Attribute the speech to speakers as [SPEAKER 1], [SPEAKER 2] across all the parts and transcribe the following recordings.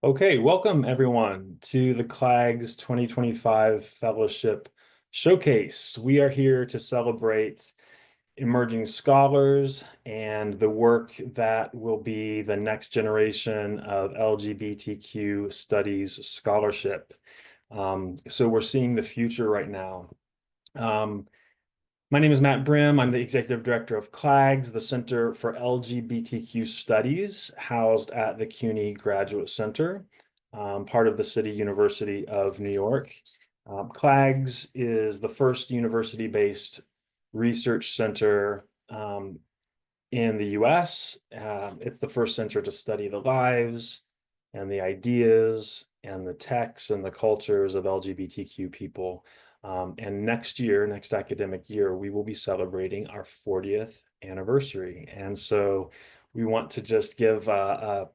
[SPEAKER 1] Okay, welcome everyone to the CLAGS 2025 Fellowship Showcase. We are here to celebrate emerging scholars and the work that will be the next generation of LGBTQ studies scholarship. So we're seeing the future right now. Um, my name is Matt Brim. I'm the executive director of CLAGS, the Center for LGBTQ Studies, housed at the CUNY Graduate Center, part of the City University of New York. CLAGS is the first university-based research center in the US. It's the first center to study the lives and the ideas and the texts and the cultures of LGBTQ people. And next year, next academic year, we will be celebrating our 40th anniversary. And so we want to just give a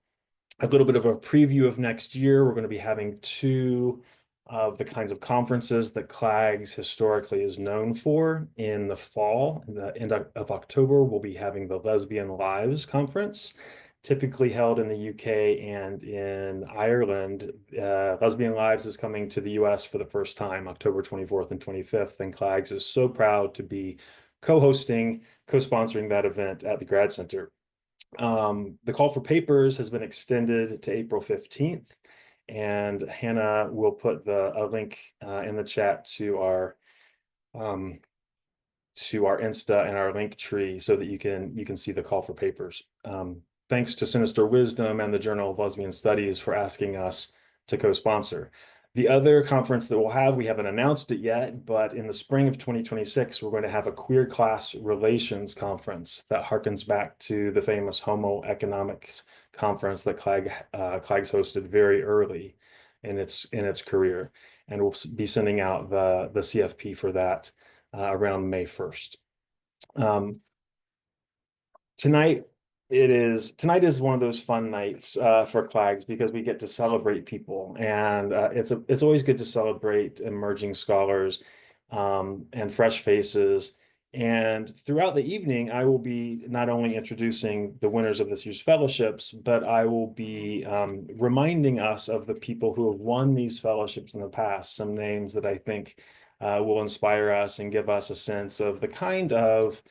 [SPEAKER 1] little bit of a preview of next year. We're going to be having two of the kinds of conferences that CLAGS historically is known for. In the fall, in the end of October, we'll be having the Lesbian Lives Conference, typically held in the UK and in Ireland. Lesbian Lives is coming to the US for the first time, October 24th and 25th, and CLAGS is so proud to be co-hosting, co-sponsoring that event at the Grad Center. The call for papers has been extended to April 15th, and Hannah will put a link in the chat to our Insta and our link tree so that you can see the call for papers. Thanks to Sinister Wisdom and the Journal of Lesbian Studies for asking us to co-sponsor. The other conference that we'll have, we haven't announced it yet, but in the spring of 2026, we're going to have a queer class relations conference that harkens back to the famous Homo Economics conference that CLAGS hosted very early in its career. And we'll be sending out the CFP for that around May 1st. Tonight is one of those fun nights for CLAGS because we get to celebrate people, and it's always good to celebrate emerging scholars and fresh faces. And throughout the evening, I will be not only introducing the winners of this year's fellowships, but I will be reminding us of the people who have won these fellowships in the past, some names that I think will inspire us and give us a sense of the kind of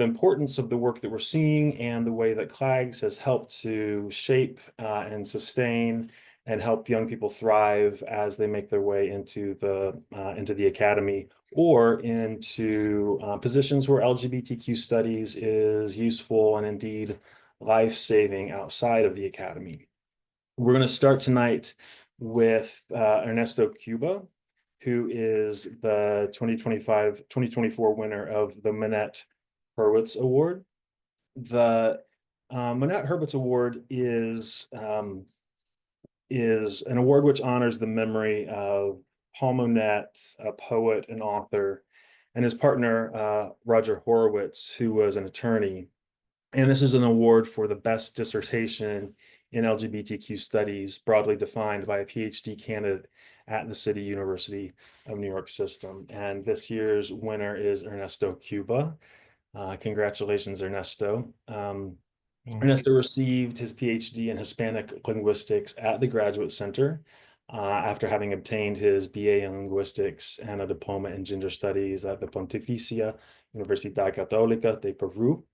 [SPEAKER 1] importance of the work that we're seeing and the way that CLAGS has helped to shape and sustain and help young people thrive as they make their way into the academy or into positions where LGBTQ studies is useful and indeed life-saving outside of the academy. We're going to start tonight with Ernesto Cuba, who is the 2024 winner of the Monette-Horwitz Award. The Monette-Horwitz Award is an award which honors the memory of Paul Monette, a poet and author, and his partner, Roger Horowitz, who was an attorney. And this is an award for the best dissertation in LGBTQ studies, broadly defined by a PhD candidate at the City University of New York system. And this year's winner is Ernesto Cuba. Congratulations, Ernesto. Ernesto received his PhD in Hispanic linguistics at the Graduate Center after having obtained his BA in linguistics and a diploma in gender studies at the Pontificia Universidad Católica de Peru.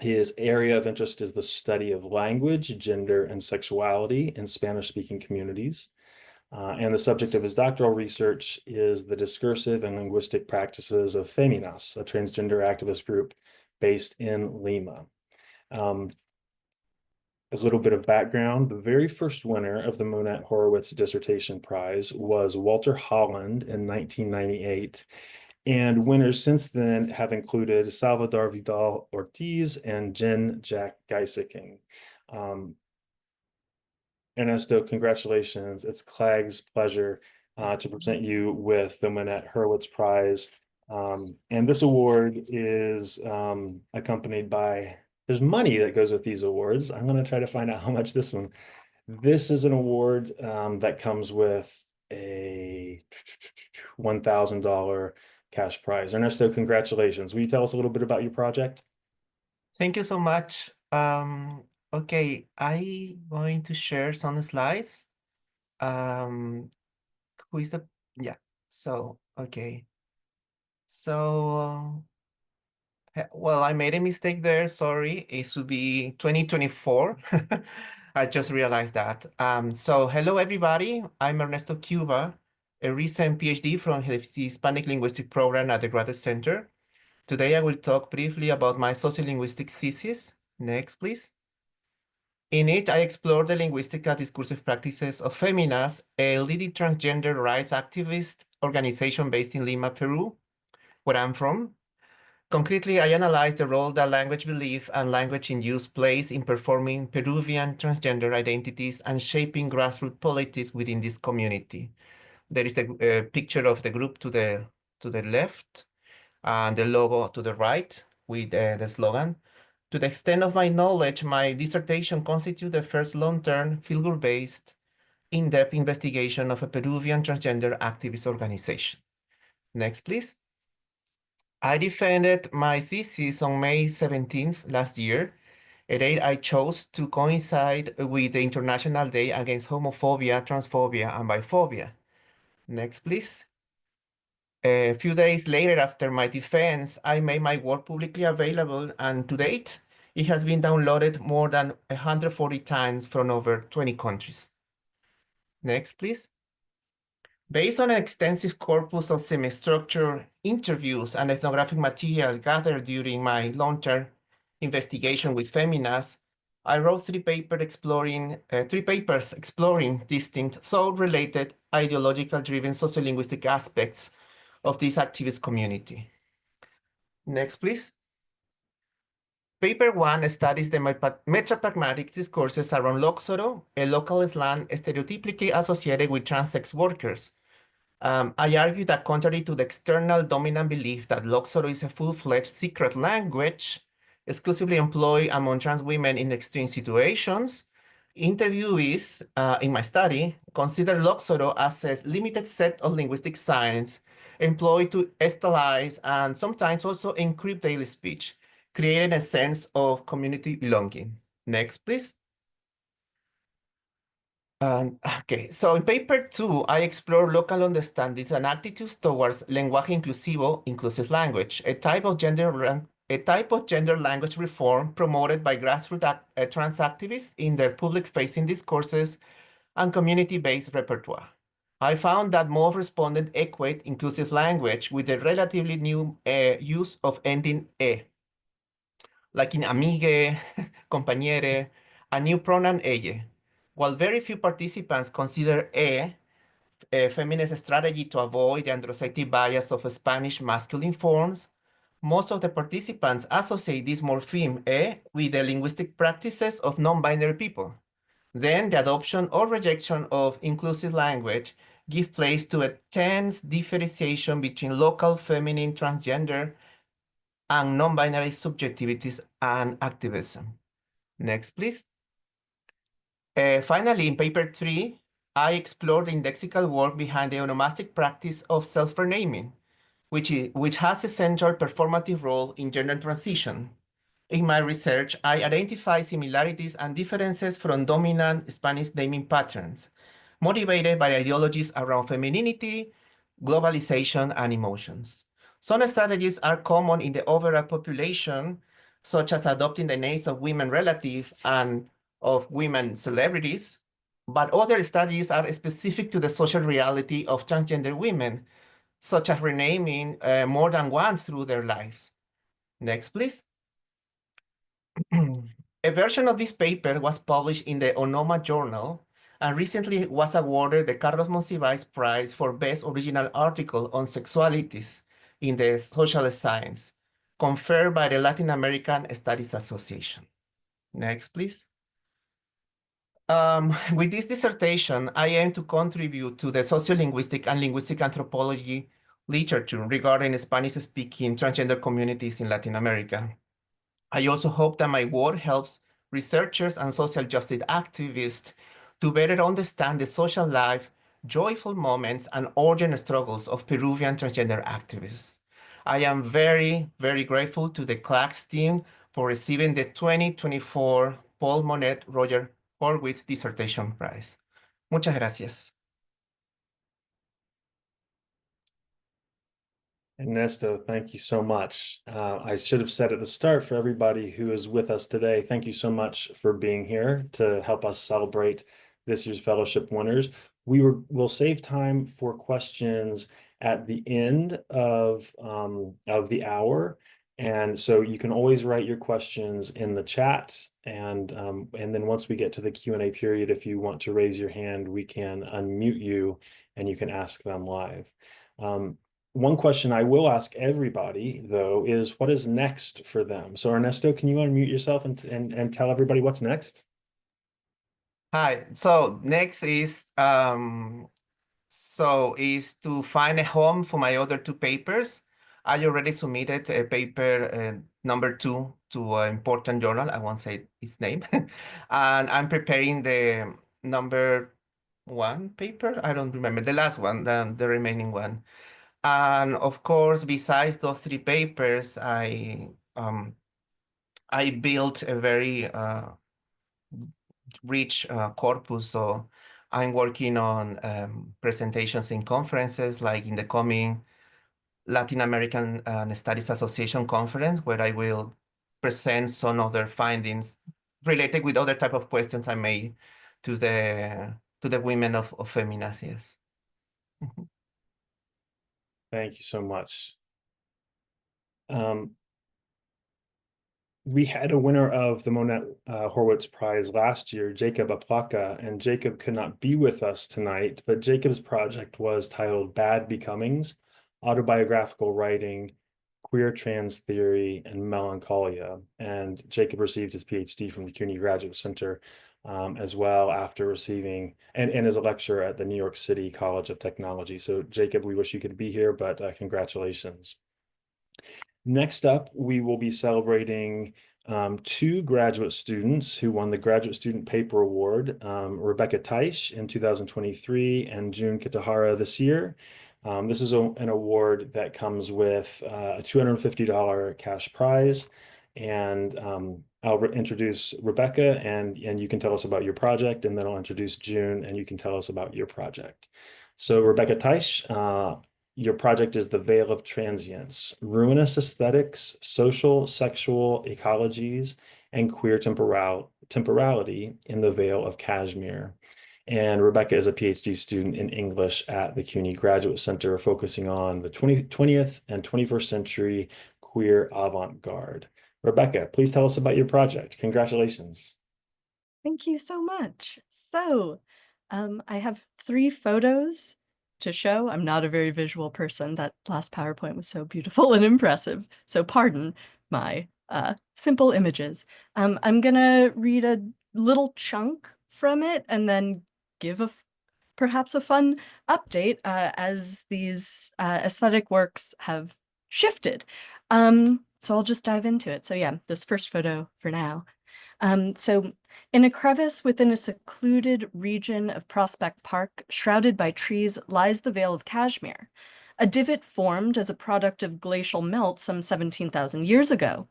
[SPEAKER 1] His area of interest is the study of language, gender, and sexuality in Spanish-speaking communities. And the subject of his doctoral research is the discursive and linguistic practices of Feminas, a transgender activist group based in Lima. A little bit of background, the very first winner of the Monette-Horwitz Dissertation Prize was Walter Holland in 1998. And winners since then have included Salvador Vidal Ortiz and Jen Jack Geisiking. Ernesto, congratulations. It's CLAG's pleasure to present you with the Monette-Horwitz Prize. And this award is accompanied by, there's money that goes with these awards. I'm going to try to find out how much this is an award that comes with a $1,000 cash prize. Ernesto, congratulations. Will you tell us a little bit about your project?
[SPEAKER 2] Thank you so much. Okay, I'm going to share some slides. Um, who is the, yeah, so, okay. So, well, I made a mistake there, sorry. It should be 2024. I just realized that. So hello, everybody. I'm Ernesto Cuba, a recent PhD from the Hispanic Linguistic Program at the Graduate Center. Today, I will talk briefly about my sociolinguistic thesis. Next, please. In it, I explore the linguistic and discursive practices of Feminas, a leading transgender rights activist organization based in Lima, Peru, where I'm from. Concretely, I analyze the role that language belief and language in use plays in performing Peruvian transgender identities and shaping grassroots politics within this community. There is a picture of the group to the left and the logo to the right with the slogan. To the extent of my knowledge, my dissertation constitutes the first long-term, figure-based, in-depth investigation of a Peruvian transgender activist organization. Next, please. I defended my thesis on May 17th last year, a date I chose to coincide with the International Day Against Homophobia, Transphobia, and Biphobia. Next, please. A few days later after my defense, I made my work publicly available, and to date, it has been downloaded more than 140 times from over 20 countries. Next, please. Based on an extensive corpus of semi-structured interviews and ethnographic material gathered during my long-term investigation with Feminas, I wrote three papers exploring distinct, thought-related, ideological-driven sociolinguistic aspects of this activist community. Next, please. Paper 1 studies the metapragmatic discourses around loxoro, a local slang stereotypically associated with trans-sex workers. I argue that contrary to the external dominant belief that Loxoro is a full-fledged secret language exclusively employed among trans women in extreme situations, interviewees in my study consider Loxoro as a limited set of linguistic signs employed to stylize and sometimes also encrypt daily speech, creating a sense of community belonging. Next, please. Okay, so in paper 2, I explore local understandings and attitudes towards lenguaje inclusivo, inclusive language, a type of gender language reform promoted by grassroots trans activists in their public-facing discourses and community-based repertoire. I found that most respondents equate inclusive language with the relatively new use of ending e, like in amigue, compañere, a new pronoun ella. While very few participants consider a feminist strategy to avoid the androcentric bias of Spanish masculine forms, most of the participants associate this morpheme with the linguistic practices of non-binary people. Then the adoption or rejection of inclusive language give place to a tense differentiation between local feminine transgender and non-binary subjectivities and activism. Next, please. Finally, in paper 3, I explored the indexical work behind the onomastic practice of self-renaming, which has a central performative role in gender transition. In my research, I identify similarities and differences from dominant Spanish naming patterns, motivated by ideologies around femininity, globalization, and emotions. Some strategies are common in the overall population, such as adopting the names of women relatives and of women celebrities, but other strategies are specific to the social reality of transgender women, such as renaming more than once through their lives. Next, please. A version of this paper was published in the Onoma Journal and recently was awarded the Carlos Monsiváis Prize for Best Original Article on Sexualities in the Social Science, conferred by the Latin American Studies Association. Next, please. With this dissertation, I aim to contribute to the sociolinguistic and linguistic anthropology literature regarding Spanish-speaking transgender communities in Latin America. I also hope that my work helps researchers and social justice activists to better understand the social life, joyful moments, and urgent struggles of Peruvian transgender activists. I am very, very grateful to the CLAGS team for receiving the 2024 Paul Monette-Horwitz Dissertation Prize. Muchas gracias.
[SPEAKER 1] Ernesto, thank you so much. I should have said at the start, for everybody who is with us today, thank you so much for being here to help us celebrate this year's fellowship winners. We'll save time for questions at the end of the hour. And so you can always write your questions in the chat. And then once we get to the Q&A period, if you want to raise your hand, we can unmute you and you can ask them live. One question I will ask everybody, though, is what is next for them? So Ernesto, can you unmute yourself and tell everybody what's next?
[SPEAKER 2] Hi. So next is to find a home for my other two papers. I already submitted a paper number 2 to an important journal. I won't say its name. And I'm preparing the number 1 paper. I don't remember the last one, the remaining one. And of course, besides those 3 papers, I built a very rich corpus. So I'm working on presentations in conferences, like in the coming Latin American Studies Association conference, where I will present some other findings related with other type of questions I made to the women of Feminas. Yes.
[SPEAKER 1] Thank you so much. We had a winner of the Monette-Horwitz Prize last year, Jacob Aplaka, and Jacob could not be with us tonight, but Jacob's project was titled Bad Becomings, Autobiographical Writing, Queer Trans Theory, and Melancholia. And Jacob received his PhD from the CUNY Graduate Center as well after receiving, and is a lecturer at the New York City College of Technology. So Jacob, we wish you could be here, but congratulations. Next up, we will be celebrating 2 graduate students who won the Graduate Student Paper Award, Rebecca Teich in 2023 and June Kitahara this year. This is an award that comes with a $250 cash prize. And I'll introduce Rebecca and you can tell us about your project, and then I'll introduce June and you can tell us about your project. So Rebecca Teich, your project is The Veil of Transience, Ruinous Aesthetics, Social, Sexual Ecologies, and Queer Temporality in the Veil of Kashmir. And Rebecca is a PhD student in English at the CUNY Graduate Center, focusing on the 20th and 21st century queer avant-garde. Rebecca, please tell us about your project. Congratulations.
[SPEAKER 3] Thank you so much. So I have 3 photos to show. I'm not a very visual person. That last PowerPoint was so beautiful and impressive. So pardon my simple images. I'm gonna read a little chunk from it and then give perhaps a fun update as these aesthetic works have shifted. So I'll just dive into it. So yeah, this first photo for now. So in a crevice within a secluded region of Prospect Park, shrouded by trees, lies the Vale of Kashmir, a divot formed as a product of glacial melt some 17,000 years ago.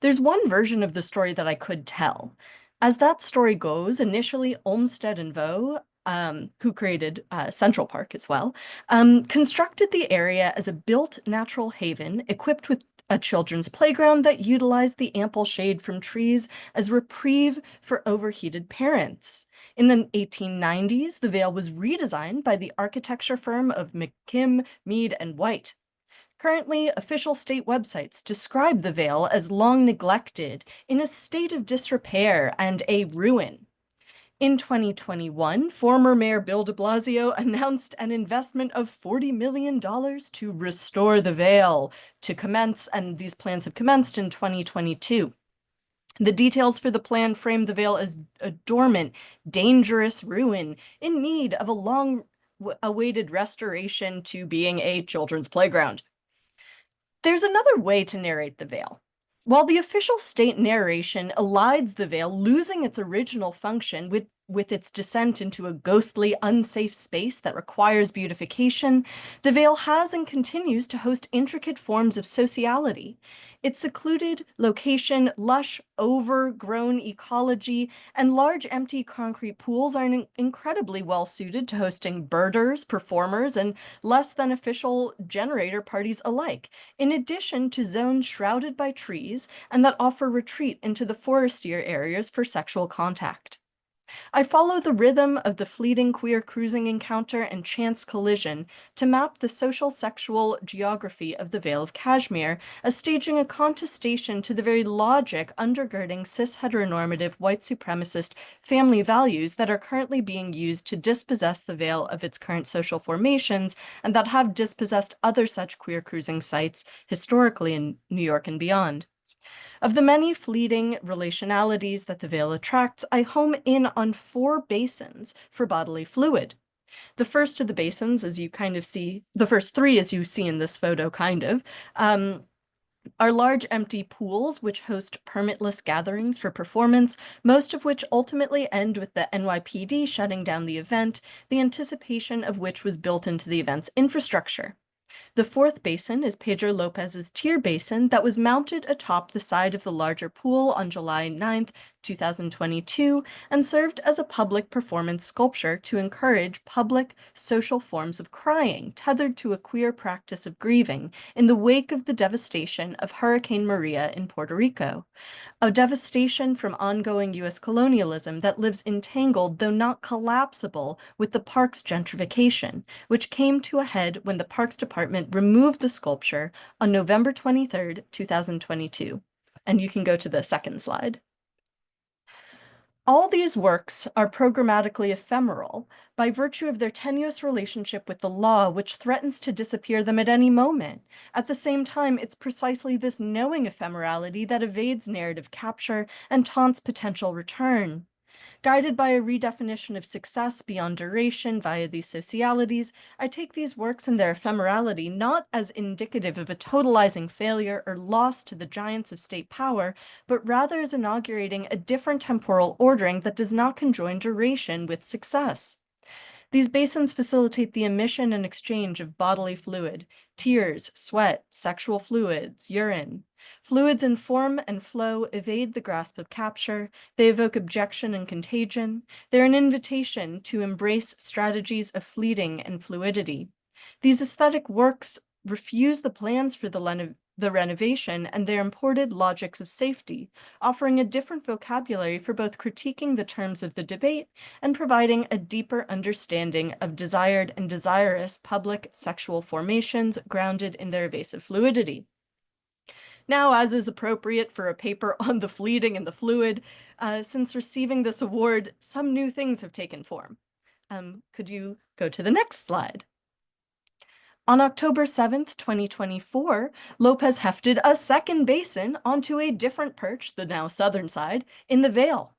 [SPEAKER 3] There's one version of the story that I could tell. As that story goes, initially Olmsted and Vaux, who created Central Park as well, constructed the area as a built natural haven equipped with a children's playground that utilized the ample shade from trees as reprieve for overheated parents. In the 1890s, the Vale was redesigned by the architecture firm of McKim, Mead, and White. Currently, official state websites describe the Vale as long neglected, in a state of disrepair, and a ruin. In 2021, former Mayor Bill de Blasio announced an investment of $40 million to restore the Vale to commence, and these plans have commenced in 2022. The details for the plan frame the Vale as a dormant, dangerous ruin in need of a long-awaited restoration to being a children's playground. There's another way to narrate the Vale. While the official state narration elides the Vale losing its original function with with its descent into a ghostly, unsafe space that requires beautification, the Vale has and continues to host intricate forms of sociality. Its secluded location, lush, overgrown ecology, and large empty concrete pools are incredibly well suited to hosting birders, performers, and less than official generator parties alike, in addition to zones shrouded by trees and that offer retreat into the forestier areas for sexual contact. I follow the rhythm of the fleeting queer cruising encounter and chance collision to map the social sexual geography of the Vale of Kashmir as staging a contestation to the very logic undergirding cis heteronormative white supremacist family values that are currently being used to dispossess the Vale of its current social formations and that have dispossessed other such queer cruising sites historically in New York and beyond. Of the many fleeting relationalities that the Vale attracts, I home in on 4 basins for bodily fluid. The first of the basins, as you kind of see, the first 3 as you see in this photo, are large empty pools which host permitless gatherings for performance, most of which ultimately end with the NYPD shutting down the event, the anticipation of which was built into the event's infrastructure. The 4th basin is Pedro Lopez's tier basin that was mounted atop the side of the larger pool on July 9th, 2022, and served as a public performance sculpture to encourage public social forms of crying tethered to a queer practice of grieving in the wake of the devastation of Hurricane Maria in Puerto Rico, a devastation from ongoing U.S. colonialism that lives entangled, though not collapsible, with the park's gentrification, which came to a head when the Parks Department removed the sculpture on November 23rd, 2022. And you can go to the second slide. All these works are programmatically ephemeral by virtue of their tenuous relationship with the law, which threatens to disappear them at any moment. At the same time, it's precisely this knowing ephemerality that evades narrative capture and taunts potential return. Guided by a redefinition of success beyond duration via these socialities, I take these works and their ephemerality not as indicative of a totalizing failure or loss to the giants of state power, but rather as inaugurating a different temporal ordering that does not conjoin duration with success. These basins facilitate the emission and exchange of bodily fluid, tears, sweat, sexual fluids, urine. Fluids in form and flow evade the grasp of capture. They evoke objection and contagion. They're an invitation to embrace strategies of fleeting and fluidity. These aesthetic works refuse the plans for the renovation and their imported logics of safety, offering a different vocabulary for both critiquing the terms of the debate and providing a deeper understanding of desired and desirous public sexual formations grounded in their evasive fluidity. Now, as is appropriate for a paper on the fleeting and the fluid, since receiving this award, some new things have taken form. Could you go to the next slide? On October 7th, 2024, Lopez hefted a second basin onto a different perch, the now southern side, in the Vale.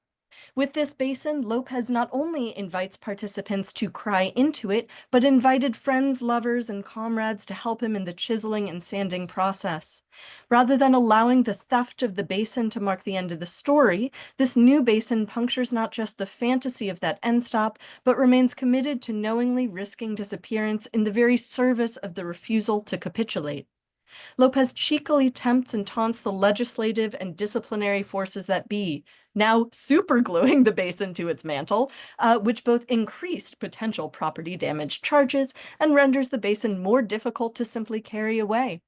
[SPEAKER 3] With this basin, Lopez not only invites participants to cry into it, but invited friends, lovers, and comrades to help him in the chiseling and sanding process. Rather than allowing the theft of the basin to mark the end of the story, this new basin punctures not just the fantasy of that end stop, but remains committed to knowingly risking disappearance in the very service of the refusal to capitulate. Lopez cheekily tempts and taunts the legislative and disciplinary forces that be, now supergluing the basin to its mantle, which both increased potential property damage charges and renders the basin more difficult to simply carry away.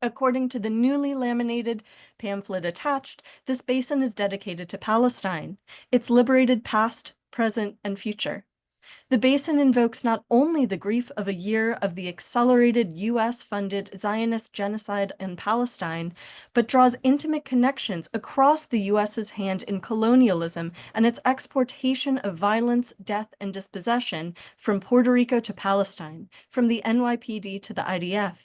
[SPEAKER 3] According to the newly laminated pamphlet attached, this basin is dedicated to Palestine, its liberated past, present, and future. The basin invokes not only the grief of a year of the accelerated U.S.-funded Zionist genocide in Palestine, but draws intimate connections across the U.S.'s hand in colonialism and its exportation of violence, death, and dispossession from Puerto Rico to Palestine, from the NYPD to the IDF.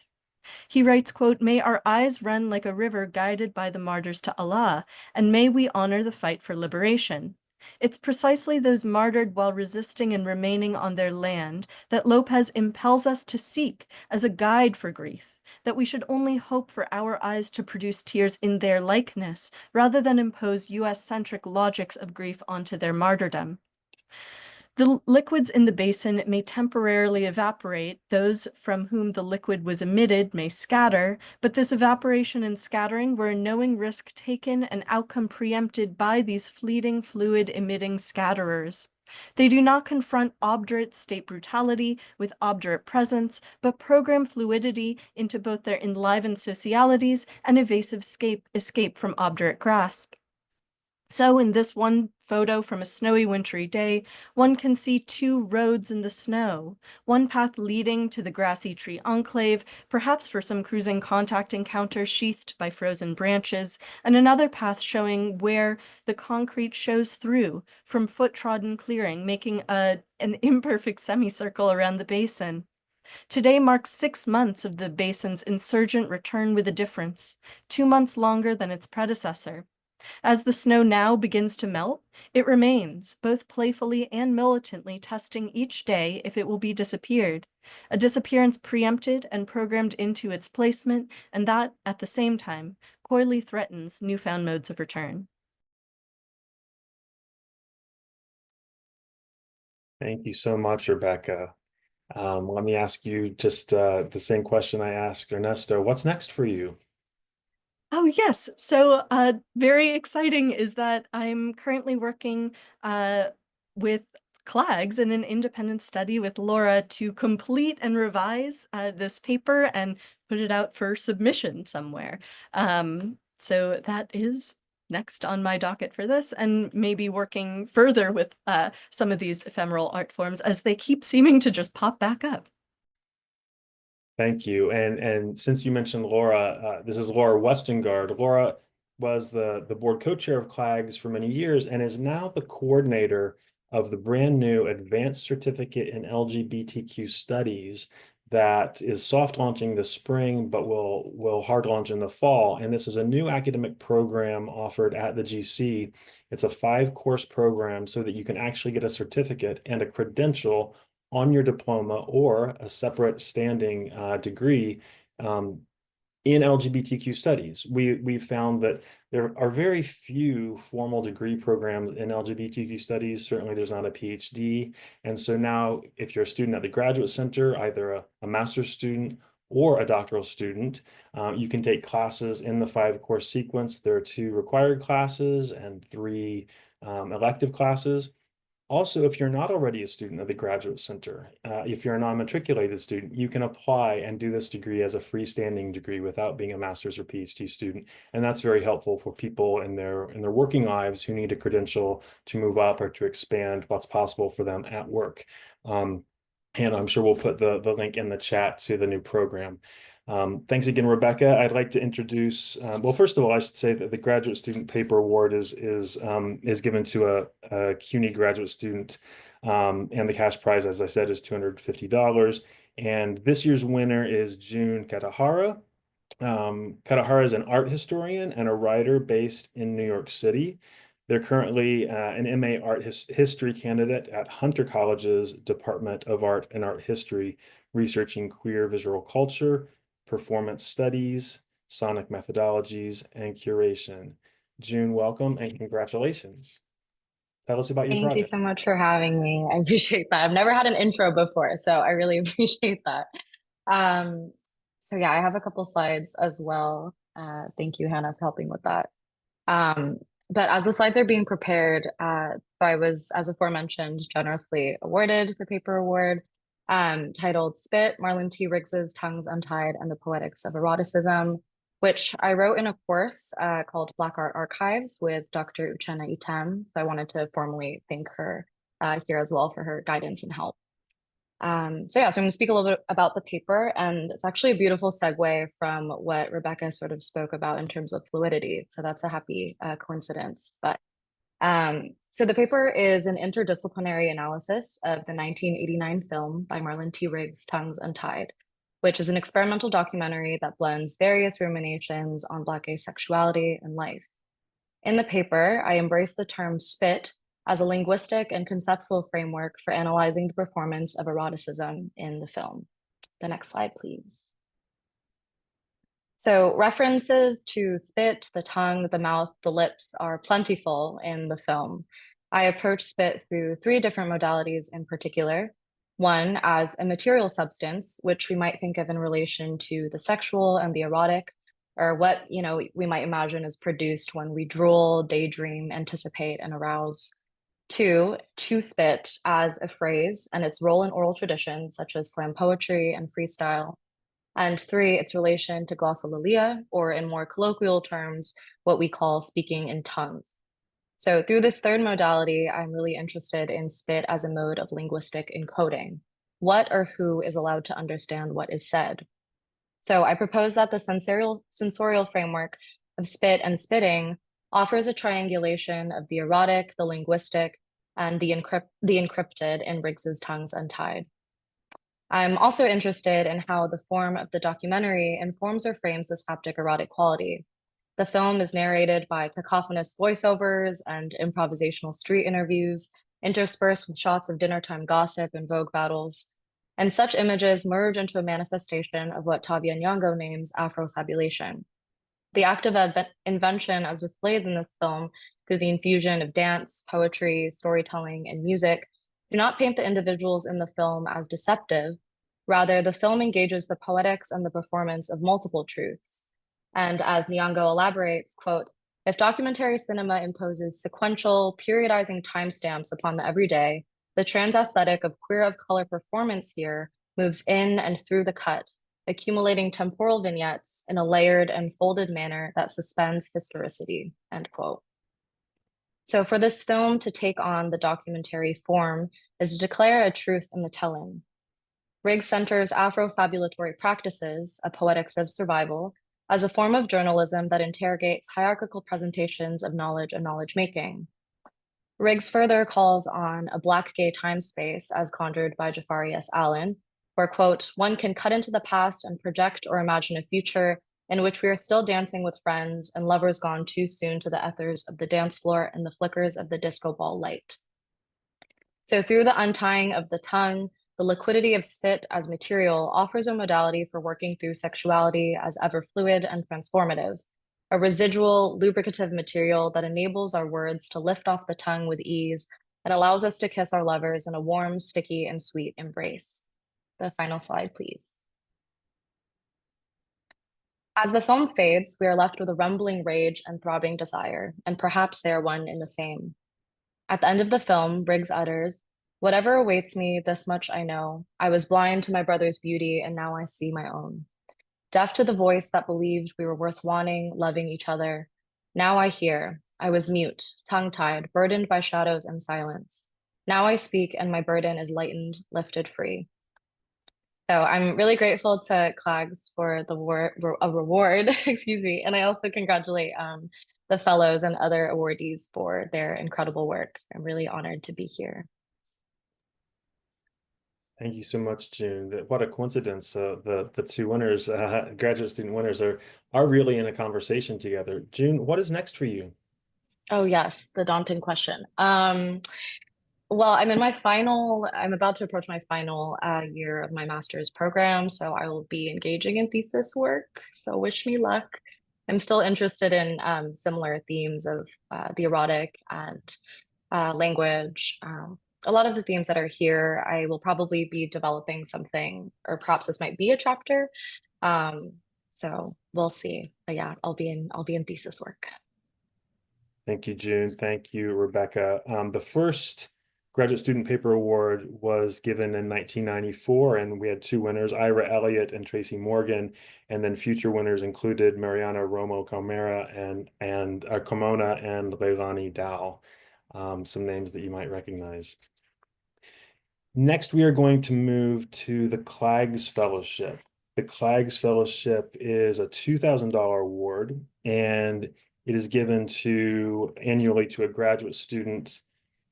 [SPEAKER 3] He writes, quote, "May our eyes run like a river guided by the martyrs to Allah, and may we honor the fight for liberation." It's precisely those martyred while resisting and remaining on their land that Lopez impels us to seek as a guide for grief, that we should only hope for our eyes to produce tears in their likeness, rather than impose US-centric logics of grief onto their martyrdom. The liquids in the basin may temporarily evaporate. Those from whom the liquid was emitted may scatter, but this evaporation and scattering were a knowing risk taken and outcome preempted by these fleeting fluid-emitting scatterers. They do not confront obdurate state brutality with obdurate presence, but program fluidity into both their enlivened socialities and evasive escape from obdurate grasp. So in this one photo from a snowy wintry day, one can see two roads in the snow, one path leading to the grassy tree enclave, perhaps for some cruising contact encounter sheathed by frozen branches, and another path showing where the concrete shows through from foot-trodden clearing, making an imperfect semicircle around the basin. Today marks 6 months of the basin's insurgent return with a difference, 2 months longer than its predecessor. As the snow now begins to melt, it remains, both playfully and militantly testing each day if it will be disappeared, a disappearance preempted and programmed into its placement, and that, at the same time, coyly threatens newfound modes of return.
[SPEAKER 1] Thank you so much, Rebecca. Let me ask you just the same question I asked Ernesto. What's next for you?
[SPEAKER 3] Oh, yes. So very exciting is that I'm currently working with CLAGS in an independent study with Laura to complete and revise this paper and put it out for submission somewhere. So that is next on my docket for this, and maybe working further with some of these ephemeral art forms as they keep seeming to just pop back up.
[SPEAKER 1] Thank you. And since you mentioned Laura, this is Laura Westengard. Laura was the board co-chair of CLAGS for many years and is now the coordinator of the brand new Advanced Certificate in LGBTQ Studies that is soft launching this spring, but will hard launch in the fall. And this is a new academic program offered at the GC. It's a 5-course program so that you can actually get a certificate and a credential on your diploma or a separate standing degree in LGBTQ studies. We've found that there are very few formal degree programs in LGBTQ studies. Certainly there's not a PhD. And so now if you're a student at the Graduate Center, either a master's student or a doctoral student, you can take classes in the 5-course sequence. There are 2 required classes and 3 elective classes. Also, if you're not already a student of the Graduate Center, if you're a non-matriculated student, you can apply and do this degree as a freestanding degree without being a master's or PhD student. And that's very helpful for people in their working lives who need a credential to move up or to expand what's possible for them at work. And I'm sure we'll put the link in the chat to the new program. Thanks again, Rebecca. I'd like to introduce, well, first of all, I should say that the Graduate Student Paper Award is given to a CUNY graduate student, and the cash prize, as I said, is $250. And this year's winner is June Kitahara. Kitahara is an art historian and a writer based in New York City. They're currently an MA Art History candidate at Hunter College's Department of Art and Art History, researching queer visual culture, performance studies, sonic methodologies, and curation. June, welcome and congratulations. Tell us about your
[SPEAKER 4] Thank you
[SPEAKER 1] project.
[SPEAKER 4] so much for having me. I appreciate that. I've never had an intro before, so I really appreciate that. So yeah, I have a couple slides as well. Thank you, Hannah, for helping with that. But as the slides are being prepared, so I was, as aforementioned, generously awarded the paper award titled Spit, Marlon T. Riggs's Tongues Untied and the Poetics of Eroticism, which I wrote in a course called Black Art Archives with Dr. Uchenna Item. So I wanted to formally thank her here as well for her guidance and help. So I'm going to speak a little bit about the paper, and it's actually a beautiful segue from what Rebecca sort of spoke about in terms of fluidity. So that's a happy coincidence. But so the paper is an interdisciplinary analysis of the 1989 film by Marlon T. Riggs, Tongues Untied, which is an experimental documentary that blends various ruminations on Black asexuality and life. In the paper, I embrace the term spit as a linguistic and conceptual framework for analyzing the performance of eroticism in the film. The next slide, please. So references to spit, the tongue, the mouth, the lips are plentiful in the film. I approach spit through three different modalities in particular. One as a material substance, which we might think of in relation to the sexual and the erotic, or what we might imagine is produced when we drool, daydream, anticipate, and arouse. Two, to spit as a phrase and its role in oral traditions such as slam poetry and freestyle. And three, its relation to glossolalia, or in more colloquial terms, what we call speaking in tongues. So through this third modality, I'm really interested in spit as a mode of linguistic encoding. What or who is allowed to understand what is said? So I propose that the sensorial framework of spit and spitting offers a triangulation of the erotic, the linguistic, and the encrypted in Riggs's Tongues Untied. I'm also interested in how the form of the documentary informs or frames this haptic erotic quality. The film is narrated by cacophonous voiceovers and improvisational street interviews, interspersed with shots of dinnertime gossip and Vogue battles. And such images merge into a manifestation of what Tavia Nyong'o names Afrofabulation. The act of invention as displayed in this film through the infusion of dance, poetry, storytelling, and music do not paint the individuals in the film as deceptive. Rather, the film engages the poetics and the performance of multiple truths. And as Nyong'o elaborates, quote, if documentary cinema imposes sequential, periodizing timestamps upon the everyday, the trans aesthetic of queer of color performance here moves in and through the cut, accumulating temporal vignettes in a layered and folded manner that suspends historicity, end quote. So for this film to take on the documentary form is to declare a truth in the telling. Riggs centers Afro-fabulatory practices, a poetics of survival, as a form of journalism that interrogates hierarchical presentations of knowledge and knowledge-making. Riggs further calls on a Black gay time space as conjured by Jafari S. Allen, where, quote, one can cut into the past and project or imagine a future in which we are still dancing with friends and lovers gone too soon to the ethers of the dance floor and the flickers of the disco ball light. So through the untying of the tongue, the liquidity of spit as material offers a modality for working through sexuality as ever fluid and transformative, a residual lubricative material that enables our words to lift off the tongue with ease and allows us to kiss our lovers in a warm, sticky, and sweet embrace. The final slide, please. As the film fades, we are left with a rumbling rage and throbbing desire, and perhaps they are one and the same. At the end of the film, Riggs utters, whatever awaits me, this much I know. I was blind to my brother's beauty, and now I see my own. Deaf to the voice that believed we were worth wanting, loving each other. Now I hear. I was mute, tongue-tied, burdened by shadows and silence. Now I speak, and my burden is lightened, lifted free. So I'm really grateful to CLAGS for the reward, excuse me, and I also congratulate the fellows and other awardees for their incredible work. I'm really honored to be here.
[SPEAKER 1] Thank you so much, June. What a coincidence. The two winners, graduate student winners, are really in a conversation together. June, what is next for you?
[SPEAKER 4] Oh yes, the daunting question. Well, I'm about to approach my final year of my master's program, so I will be engaging in thesis work. So wish me luck. I'm still interested in similar themes of the erotic and language. A lot of the themes that are here, I will probably be developing something, or perhaps this might be a chapter. So we'll see. But yeah, I'll be in thesis work.
[SPEAKER 1] Thank you, June. Thank you, Rebecca. The first Graduate Student Paper Award was given in 1994, and we had two winners, Ira Elliott and Tracy Morgan, and then future winners included Mariana Romo Calmera and Carmona and Leilani Dow, some names that you might recognize. Next, we are going to move to the CLAGS Fellowship. The CLAGS Fellowship is a $2,000 award, and it is given annually to a graduate student,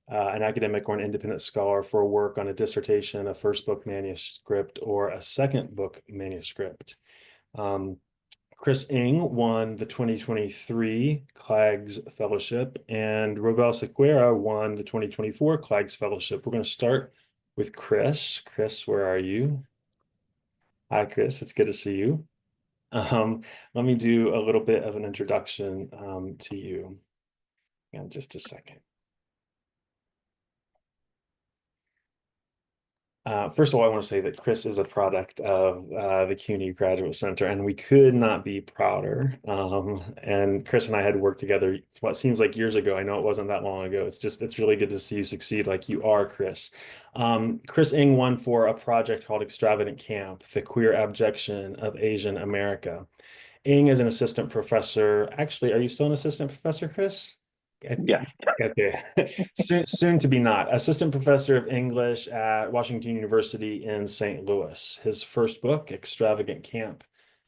[SPEAKER 1] an academic or an independent scholar for work on a dissertation, a first book manuscript, or a second book manuscript. Chris Ng won the 2023 CLAGS Fellowship, and Rovel Sequeira won the 2024 CLAGS Fellowship. We're going to start with Chris. Chris, where are you? Hi, Chris. It's good to see you. Let me do a little bit of an introduction to you in just a second. First of all, I want to say that Chris is a product of the CUNY Graduate Center, and we could not be prouder. And Chris and I had worked together what seems like years ago. I know it wasn't that long ago. It's really good to see you succeed like you are, Chris. Chris Ng won for a project called Extravagant Camp, the Queer Abjection of Asian America. Ng is an assistant professor. Actually, are you still an assistant professor, Chris?
[SPEAKER 5] Yeah.
[SPEAKER 1] Okay. Soon to be not. Assistant professor of English at Washington University in St. Louis. His first book, Extravagant Camp,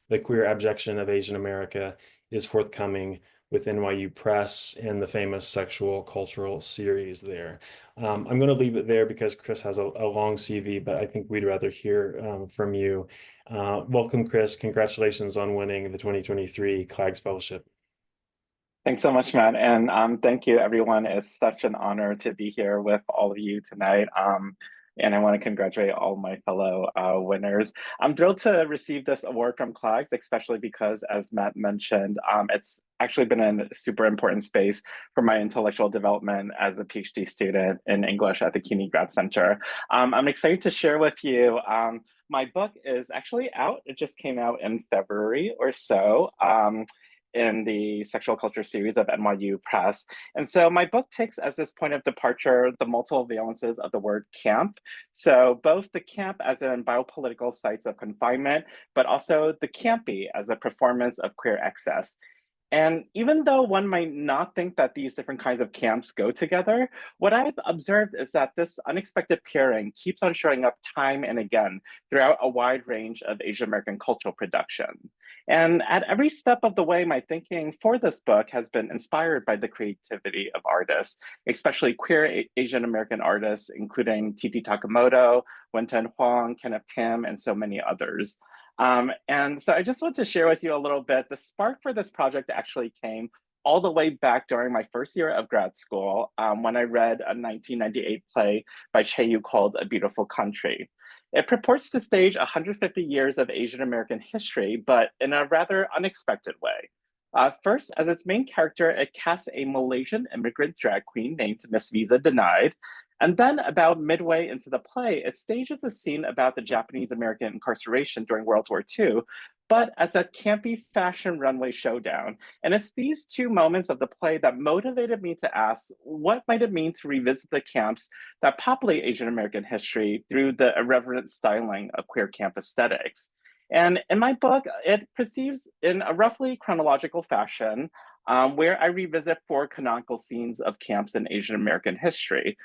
[SPEAKER 1] The Queer Abjection of Asian America, is forthcoming with NYU Press in the famous Sexual Cultural series there. I'm going to leave it there because Chris has a long CV, but I think we'd rather hear from you. Welcome, Chris. Congratulations on winning the 2023 CLAGS Fellowship.
[SPEAKER 5] Thanks so much, Matt. And thank you, everyone. It's such an honor to be here with all of you tonight. And I want to congratulate all my fellow winners. I'm thrilled to receive this award from CLAGS, especially because, as Matt mentioned, it's actually been a super important space for my intellectual development as a PhD student in English at the CUNY Grad Center. I'm excited to share with you, my book is actually out. It just came out in February or so. In the Sexual Culture series of NYU Press. And so my book takes as this point of departure the multiple valences of the word camp. So both the camp as in biopolitical sites of confinement, but also the campy as a performance of queer excess. And even though one might not think that these different kinds of camps go together, what I've observed is that this unexpected pairing keeps on showing up time and again throughout a wide range of Asian American cultural production. And at every step of the way, my thinking for this book has been inspired by the creativity of artists, especially queer Asian American artists, including Titi Takamoto, Wentan Huang, Kenneth Tam, and so many others. And so I just want to share with you a little bit. The spark for this project actually came all the way back during my first year of grad school when I read a 1998 play by Chae called A Beautiful Country. It purports to stage 150 years of Asian American history, but in a rather unexpected way. First, as its main character, it casts a Malaysian immigrant drag queen named Miss Visa Denied. And then about midway into the play, it stages a scene about the Japanese American incarceration during World War II, but as a campy fashion runway showdown. And it's these two moments of the play that motivated me to ask, what might it mean to revisit the camps that populate Asian American history through the irreverent styling of queer camp aesthetics? And in my book, it proceeds in a roughly chronological fashion, where I revisit 4 canonical scenes of camps in Asian American history: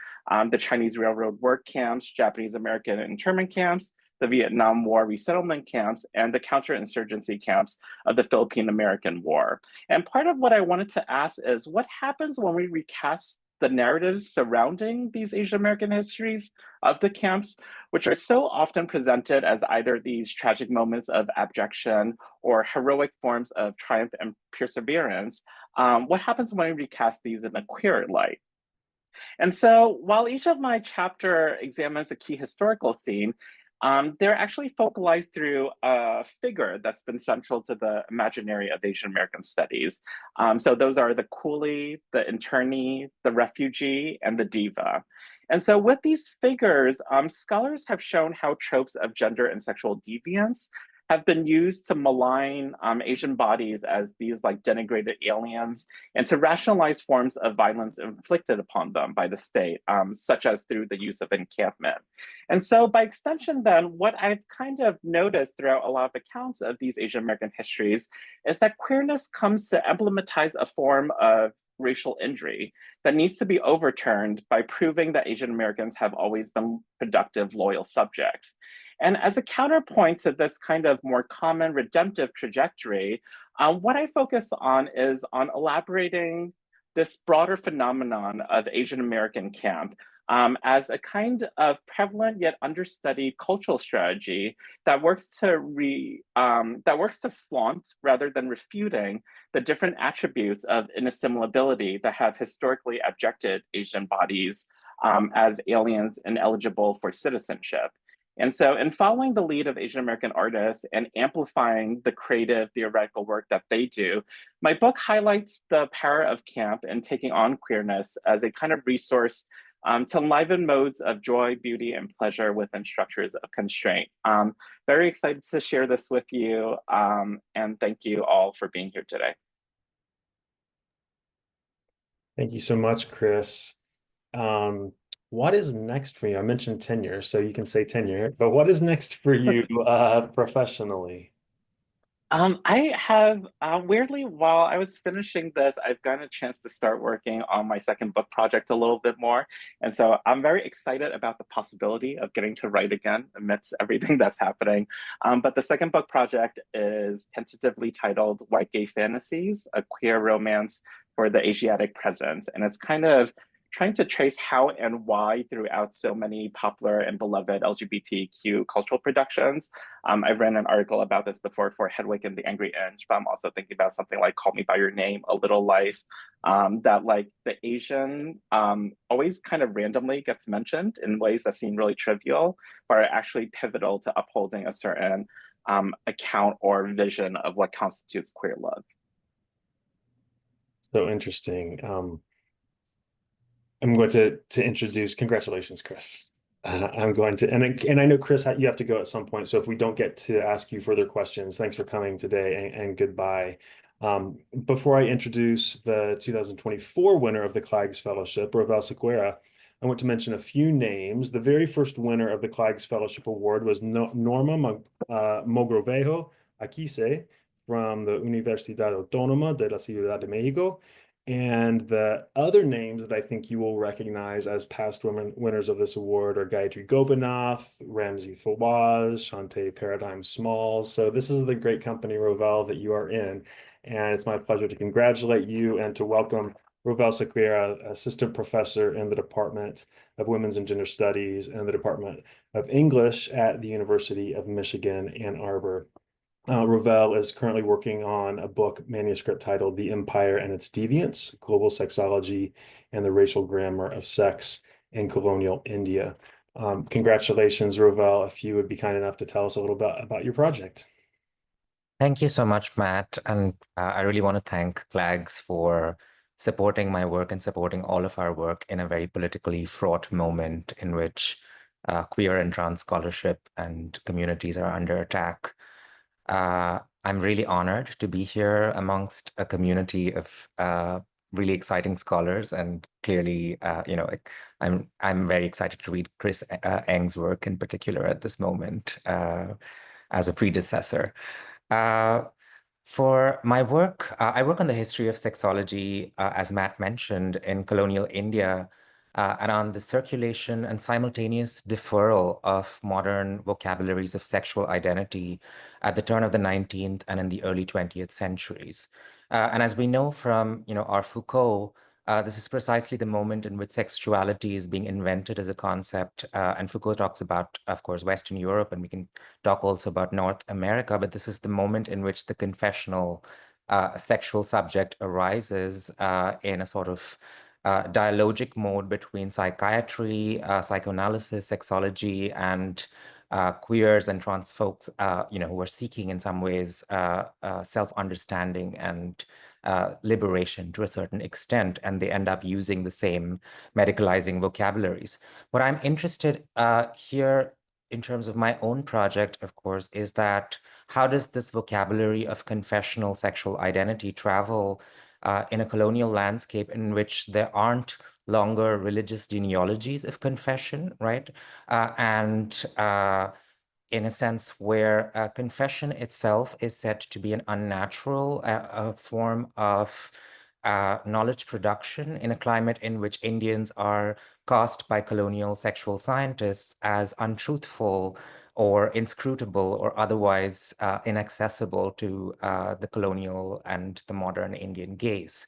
[SPEAKER 5] the Chinese Railroad work camps, Japanese American internment camps, the Vietnam War resettlement camps, and the counterinsurgency camps of the Philippine American War. And part of what I wanted to ask is, what happens when we recast the narratives surrounding these Asian American histories of the camps, which are so often presented as either these tragic moments of abjection or heroic forms of triumph and perseverance? What happens when we recast these in a queer light? And so while each of my chapter examines a key historical theme, they're actually focalized through a figure that's been central to the imaginary of Asian American studies. So those are the coolie, the internee, the refugee, and the diva. And so with these figures, scholars have shown how tropes of gender and sexual deviance have been used to malign Asian bodies as these like denigrated aliens and to rationalize forms of violence inflicted upon them by the state, such as through the use of encampment. And so by extension then, what I've kind of noticed throughout a lot of accounts of these Asian American histories is that queerness comes to emblematize a form of racial injury that needs to be overturned by proving that Asian Americans have always been productive, loyal subjects. And as a counterpoint to this kind of more common redemptive trajectory, what I focus on is on elaborating this broader phenomenon of Asian American camp as a kind of prevalent yet understudied cultural strategy that works to flaunt rather than refuting the different attributes of inassimilability that have historically abjected Asian bodies as aliens ineligible for citizenship. And so in following the lead of Asian American artists and amplifying the creative theoretical work that they do, my book highlights the power of camp and taking on queerness as a kind of resource to enliven modes of joy, beauty, and pleasure within structures of constraint. Very excited to share this with you, and thank you all for being here today.
[SPEAKER 1] Thank you so much, Chris. What is next for you? I mentioned tenure, so you can say tenure, but what is next for you professionally?
[SPEAKER 5] I have, weirdly, while I was finishing this, I've gotten a chance to start working on my second book project a little bit more. And so I'm very excited about the possibility of getting to write again amidst everything that's happening. But the second book project is tentatively titled White Gay Fantasies, a queer romance for the Asiatic present. And it's kind of trying to trace how and why throughout so many popular and beloved LGBTQ cultural productions. I've written an article about this before for Hedwig and the Angry Inch, but I'm also thinking about something like Call Me By Your Name, A Little Life, that like the Asian always kind of randomly gets mentioned in ways that seem really trivial, but are actually pivotal to upholding a certain account or vision of what constitutes queer love.
[SPEAKER 1] So interesting. I'm going to introduce, congratulations, Chris. I'm going to, and I know, Chris, you have to go at some point. So if we don't get to ask you further questions, thanks for coming today and goodbye. Before I introduce the 2024 winner of the CLAGS Fellowship, Rovel Sequeira, I want to mention a few names. The very first winner of the CLAGS Fellowship Award was Norma Mogrovejo Aquise from the Universidad Autónoma de la Ciudad de México. And the other names that I think you will recognize as past winners of this award are Gayatri Gopinath, Ramsey Fawaz, Shantae Paradigm Smalls. So this is the great company, Rovel, that you are in. And it's my pleasure to congratulate you and to welcome Rovel Sequeira, assistant professor in the Department of Women's and Gender Studies and the Department of English at the University of Michigan, Ann Arbor. Rovel is currently working on a book manuscript titled The Empire and Its Deviants, Global Sexology and the Racial Grammar of Sex in Colonial India. Congratulations, Rovel, if you would be kind enough to tell us a little bit about your project.
[SPEAKER 6] Thank you so much, Matt. And I really want to thank CLAGS for supporting my work and supporting all of our work in a very politically fraught moment in which queer and trans scholarship and communities are under attack. I'm really honored to be here amongst a community of really exciting scholars, and clearly, I'm very excited to read Chris Eng's work in particular at this moment as a predecessor. For my work, I work on the history of sexology, as Matt mentioned, in colonial India, and on the circulation and simultaneous deferral of modern vocabularies of sexual identity at the turn of the 19th and in the early 20th centuries. And as we know from, our Foucault, this is precisely the moment in which sexuality is being invented as a concept. And Foucault talks about, of course, Western Europe, and we can talk also about North America, but this is the moment in which the confessional sexual subject arises in a sort of dialogic mode between psychiatry, psychoanalysis, sexology, and queers and trans folks, who are seeking in some ways self-understanding and liberation to a certain extent, and they end up using the same medicalizing vocabularies. What I'm interested here in terms of my own project, of course, is that how does this vocabulary of confessional sexual identity travel in a colonial landscape in which there aren't longer religious genealogies of confession, right? And in a sense where confession itself is said to be an unnatural form of knowledge production in a climate in which Indians are cast by colonial sexual scientists as untruthful or inscrutable or otherwise inaccessible to the colonial and the modern Indian gaze.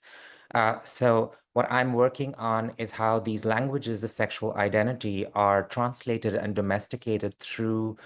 [SPEAKER 6] So what I'm working on is how these languages of sexual identity are translated and domesticated through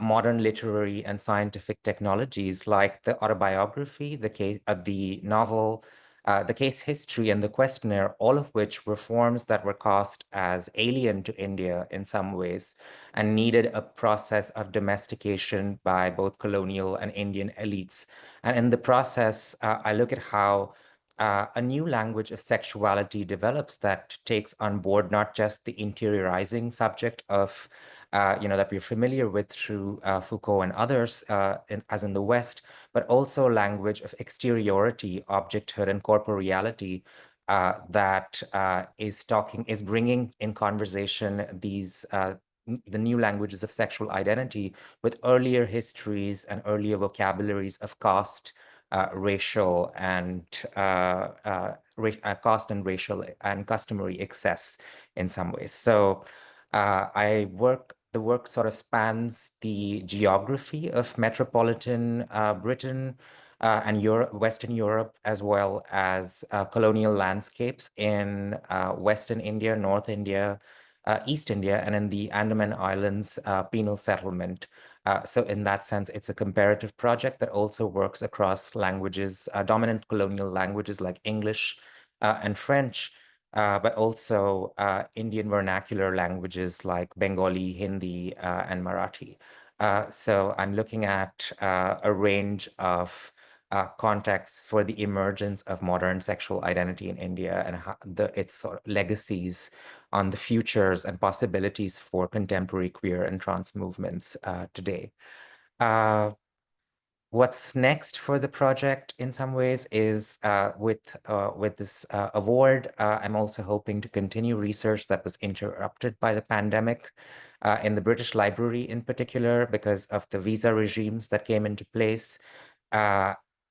[SPEAKER 6] modern literary and scientific technologies like the autobiography, the novel, the case history, and the questionnaire, all of which were forms that were cast as alien to India in some ways and needed a process of domestication by both colonial and Indian elites. And in the process, I look at how a new language of sexuality develops that takes on board not just the interiorizing subject of, that we're familiar with through Foucault and others, as in the West, but also language of exteriority, objecthood, and corporeality that is bringing in conversation these the new languages of sexual identity with earlier histories and earlier vocabularies of caste, racial and caste and racial and customary excess in some ways. So the work sort of spans the geography of metropolitan Britain and Western Europe, as well as colonial landscapes in Western India, North India, East India, and in the Andaman Islands penal settlement. So in that sense, it's a comparative project that also works across languages, dominant colonial languages like English and French, but also Indian vernacular languages like Bengali, Hindi, and Marathi. So I'm looking at a range of contexts for the emergence of modern sexual identity in India and how its sort of legacies on the futures and possibilities for contemporary queer and trans movements today. What's next for the project in some ways is with this award, I'm also hoping to continue research that was interrupted by the pandemic in the British Library in particular because of the visa regimes that came into place.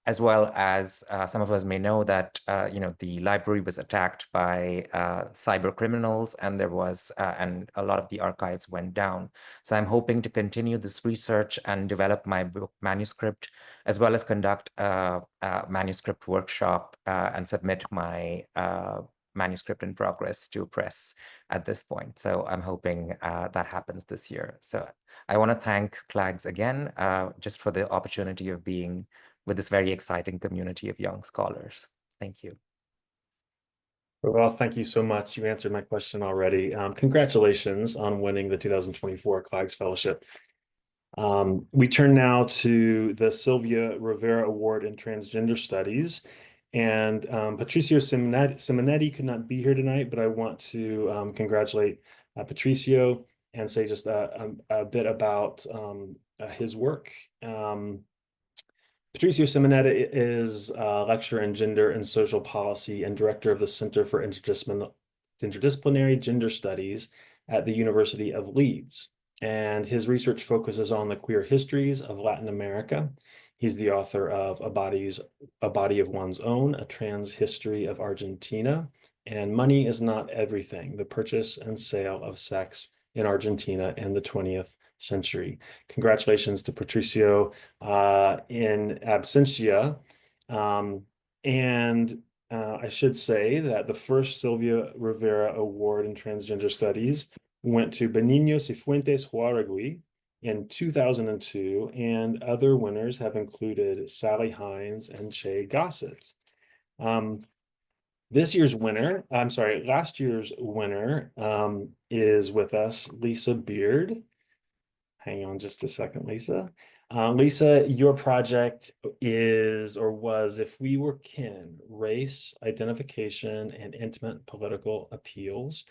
[SPEAKER 6] As well as some of us may know that the library was attacked by cyber criminals, and and a lot of the archives went down. So I'm hoping to continue this research and develop my book manuscript, as well as conduct a manuscript workshop and submit my manuscript in progress to press at this point. So I'm hoping that happens this year. So I want to thank CLAGS again, just for the opportunity of being with this very exciting community of young scholars. Thank you.
[SPEAKER 1] Well, thank you so much. You answered my question already. Congratulations on winning the 2024 CLAGS Fellowship. We turn now to the Sylvia Rivera Award in Transgender Studies. And Patricio Simonetti could not be here tonight, but I want to congratulate Patricio and say just a bit about his work. Patricio Simonetti is a lecturer in gender and social policy and director of the Center for Interdisciplinary Gender Studies at the University of Leeds. And his research focuses on the queer histories of Latin America. He's the author of A Body of One's Own, A Trans History of Argentina, and Money is Not Everything, The Purchase and Sale of Sex in Argentina in the 20th Century. Congratulations to Patricio in absentia. I should say that the first Sylvia Rivera Award in Transgender Studies went to Benigno Cifuentes Huaragui in 2002, and other winners have included Sally Hines and Che Gossett. Last year's winner is with us, Lisa Beard. Hang on just a second, Lisa. Lisa, your project is or was If We Were Kin, Race, Identification, and Intimate Political Appeals.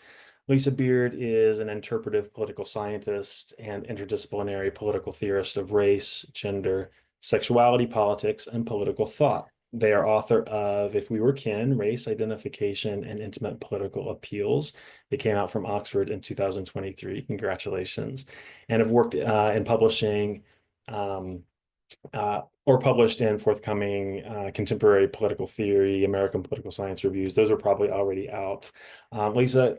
[SPEAKER 1] Lisa Beard is an interpretive political scientist and interdisciplinary political theorist of race, gender, sexuality, politics, and political thought. They are author of If We Were Kin, Race, Identification, and Intimate Political Appeals. It came out from Oxford in 2023. Congratulations. And have worked in publishing or published in forthcoming Contemporary Political Theory, American Political Science Reviews. Those are probably already out. Lisa,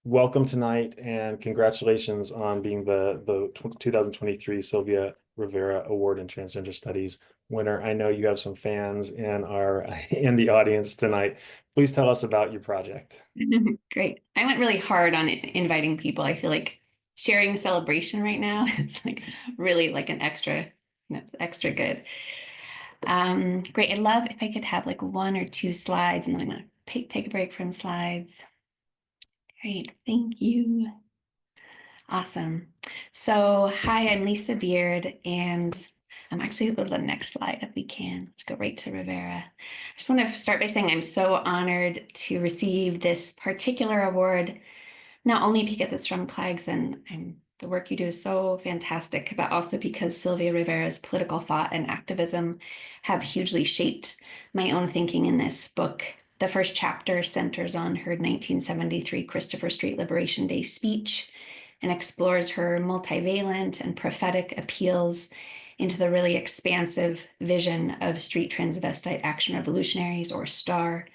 [SPEAKER 1] welcome tonight and congratulations on being the 2023 Sylvia Rivera Award in Transgender Studies winner. I know you have some fans in the audience tonight. Please tell us about your project.
[SPEAKER 7] Great. I went really hard on inviting people. I feel like sharing a celebration right now is like really like an extra good. Great. I'd love if I could have like 1 or 2 slides, and then I'm going to take a break from slides. Great. Thank you. Awesome. So, hi, I'm Lisa Beard, and Actually, go to the next slide if we can. Let's go right to Rivera. I just want to start by saying I'm so honored to receive this particular award, not only because it's from CLAGS and the work you do is so fantastic, but also because Sylvia Rivera's political thought and activism have hugely shaped my own thinking in this book. The first chapter centers on her 1973 Christopher Street Liberation Day speech and explores her multivalent and prophetic appeals into the really expansive vision of street transvestite action revolutionaries, or STAR.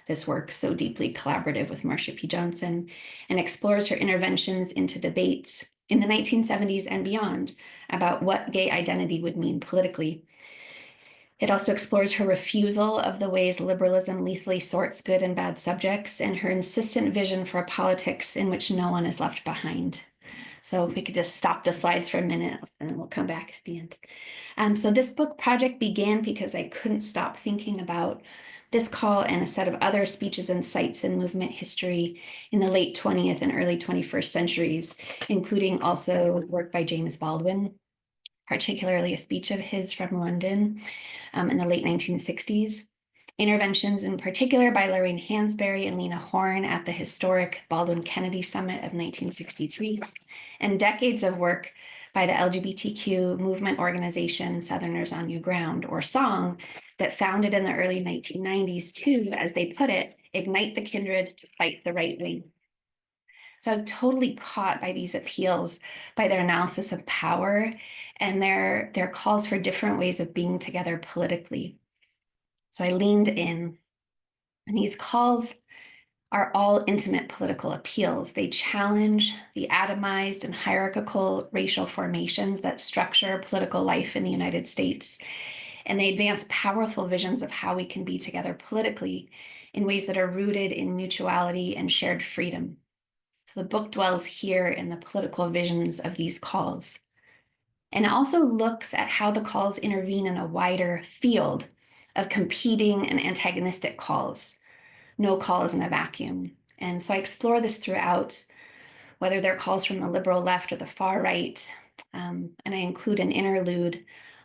[SPEAKER 7] This work, so deeply collaborative with Marsha P. Johnson, and explores her interventions into debates in the 1970s and beyond about what gay identity would mean politically. It also explores her refusal of the ways liberalism lethally sorts good and bad subjects, and her insistent vision for a politics in which no one is left behind. So if we could just stop the slides for a minute, and then we'll come back at the end. So this book project began because I couldn't stop thinking about this call and a set of other speeches and sites in movement history in the late 20th and early 21st centuries, including also work by James Baldwin, particularly a speech of his from London in the late 1960s. Interventions in particular by Lorraine Hansberry and Lena Horne at the historic Baldwin-Kennedy Summit of 1963, and decades of work by the LGBTQ movement organization Southerners on New Ground, or SONG, that founded in the early 1990s to, as they put it, ignite the kindred to fight the right wing. So I was totally caught by these appeals, by their analysis of power and their calls for different ways of being together politically. So I leaned in, and these calls are all intimate political appeals. They challenge the atomized and hierarchical racial formations that structure political life in the United States. And they advance powerful visions of how we can be together politically in ways that are rooted in mutuality and shared freedom. So the book dwells here in the political visions of these calls. And it also looks at how the calls intervene in a wider field of competing and antagonistic calls. No call is in a vacuum. And so I explore this throughout, whether they're calls from the liberal left or the far right. And I include an interlude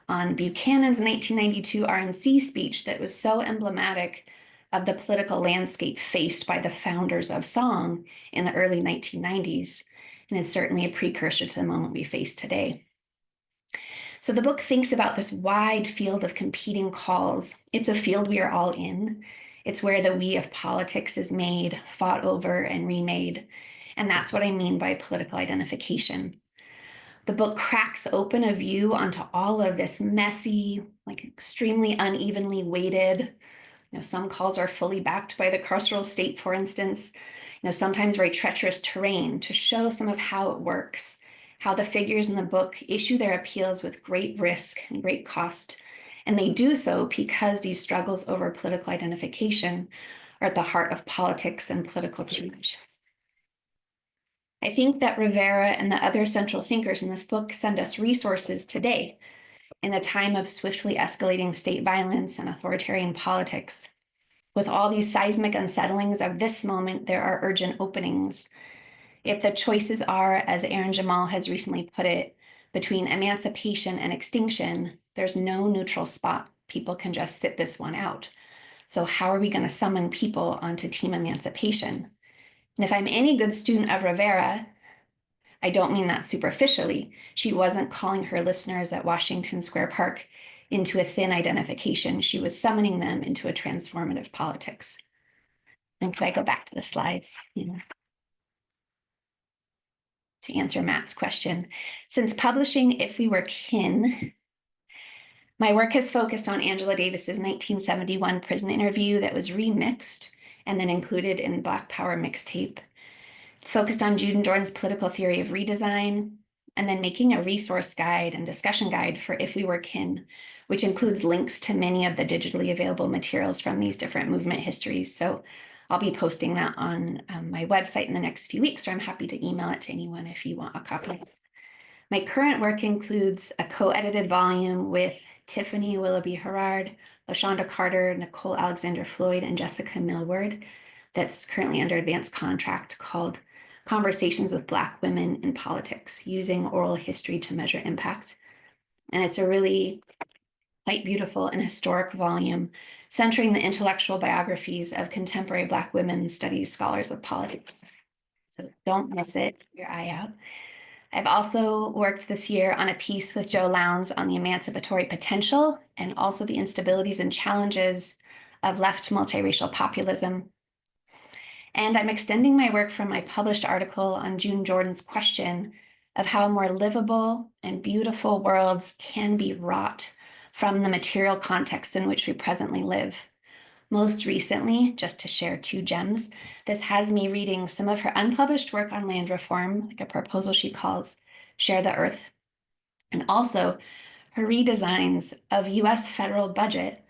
[SPEAKER 7] on Buchanan's 1992 RNC speech that was so emblematic of the political landscape faced by the founders of SONG in the early 1990s, and is certainly a precursor to the moment we face today. So the book thinks about this wide field of competing calls. It's a field we are all in. It's where the we of politics is made, fought over, and remade. And that's what I mean by political identification. The book cracks open a view onto all of this messy, like extremely unevenly weighted. Some calls are fully backed by the carceral state, for instance. Sometimes very treacherous terrain, to show some of how it works, how the figures in the book issue their appeals with great risk and great cost. And they do so because these struggles over political identification are at the heart of politics and political change. I think that Rivera and the other central thinkers in this book send us resources today in a time of swiftly escalating state violence and authoritarian politics. With all these seismic unsettlings of this moment, there are urgent openings. If the choices are, as Aaron Jamal has recently put it, between emancipation and extinction, there's no neutral spot. People can just sit this one out. So how are we going to summon people onto team emancipation? And if I'm any good student of Rivera, I don't mean that superficially. She wasn't calling her listeners at Washington Square Park into a thin identification. She was summoning them into a transformative politics. And could I go back to the slides? To answer Matt's question. Since publishing If We Were Kin, my work has focused on Angela Davis's 1971 prison interview that was remixed and then included in Black Power mixtape. It's focused on Juden Jordan's political theory of redesign, and then making a resource guide and discussion guide for If We Were Kin, which includes links to many of the digitally available materials from these different movement histories. So I'll be posting that on my website in the next few weeks, or I'm happy to email it to anyone if you want a copy. My current work includes a co-edited volume with Tiffany Willoughby Herrard, LaShonda Carter, Nicole Alexander Floyd, and Jessica Millward that's currently under advanced contract, called Conversations with Black Women in Politics, Using Oral History to Measure Impact. And it's a really quite beautiful and historic volume centering the intellectual biographies of contemporary Black women studies scholars of politics. So don't miss it, keep your eye out. I've also worked this year on a piece with Joe Lowndes on the emancipatory potential and also the instabilities and challenges of left multiracial populism. And I'm extending my work from my published article on June Jordan's question of how more livable and beautiful worlds can be wrought from the material context in which we presently live. Most recently, just to share 2 gems, this has me reading some of her unpublished work on land reform, like a proposal she calls Share the Earth, and also her redesigns of US federal budget,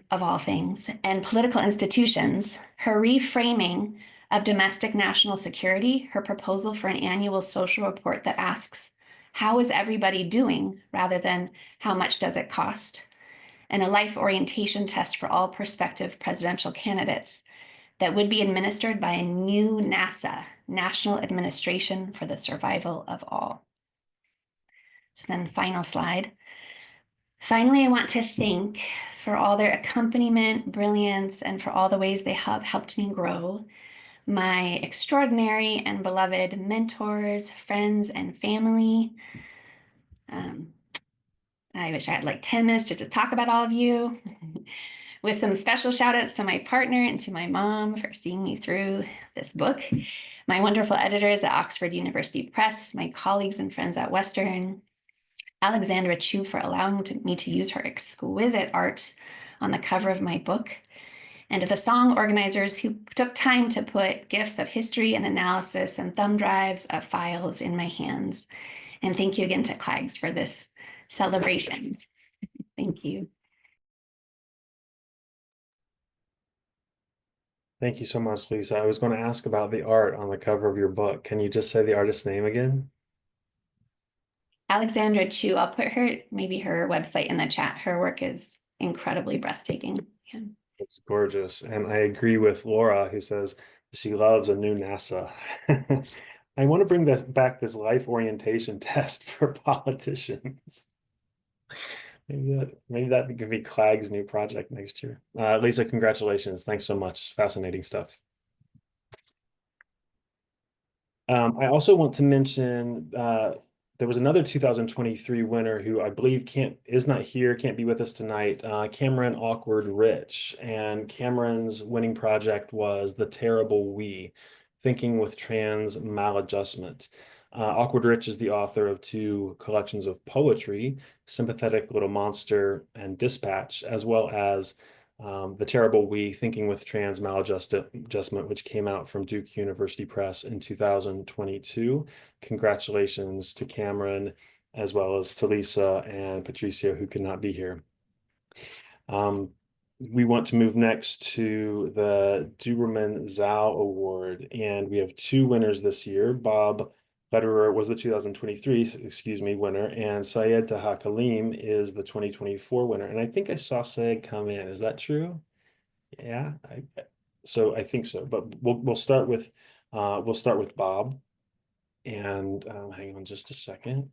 [SPEAKER 7] of all things, and political institutions, her reframing of domestic national security, her proposal for an annual social report that asks, how is everybody doing, rather than how much does it cost? And a life orientation test for all prospective presidential candidates that would be administered by a new NASA, National Administration for the Survival of All. So then final slide. Finally, I want to thank for all their accompaniment, brilliance, and for all the ways they have helped me grow, my extraordinary and beloved mentors, friends, and family. I wish I had like 10 minutes to just talk about all of you. With some special shout outs to my partner and to my mom for seeing me through this book, my wonderful editors at Oxford University Press, my colleagues and friends at Western, Alexandra Chu for allowing me to use her exquisite art on the cover of my book, and to the song organizers who took time to put gifts of history and analysis and thumb drives of files in my hands. And thank you again to CLAGS for this celebration. Thank you.
[SPEAKER 1] Thank you so much, Lisa. I was going to ask about the art on the cover of your book. Can you just say the artist's name again?
[SPEAKER 7] Alexandra Chu, I'll put maybe her website in the chat. Her work is incredibly breathtaking. Yeah.
[SPEAKER 1] It's gorgeous. And I agree with Laura, who says she loves a new NASA. I want to bring back this life orientation test for politicians. Maybe that could be CLAG's new project next year. Lisa, congratulations. Thanks so much. Fascinating stuff. I also want to mention there was another 2023 winner who I believe is not here, can't be with us tonight, Cameron Awkward Rich. And Cameron's winning project was The Terrible We, Thinking with Trans Maladjustment. Awkward Rich is the author of 2 collections of poetry, Sympathetic Little Monster and Dispatch, as well as The Terrible We, Thinking with Trans Maladjustment, which came out from Duke University Press in 2022. Congratulations to Cameron, as well as to Lisa and Patricia, who could not be here. We want to move next to the Duberman-Zal Award, and we have 2 winners this year. Bob Lederer was the 2023, winner, and Syed Taha Kaleem is the 2024 winner. And I think I saw Syed come in. Is that true? Yeah, so I think so. But we'll start with Bob. And hang on just a second.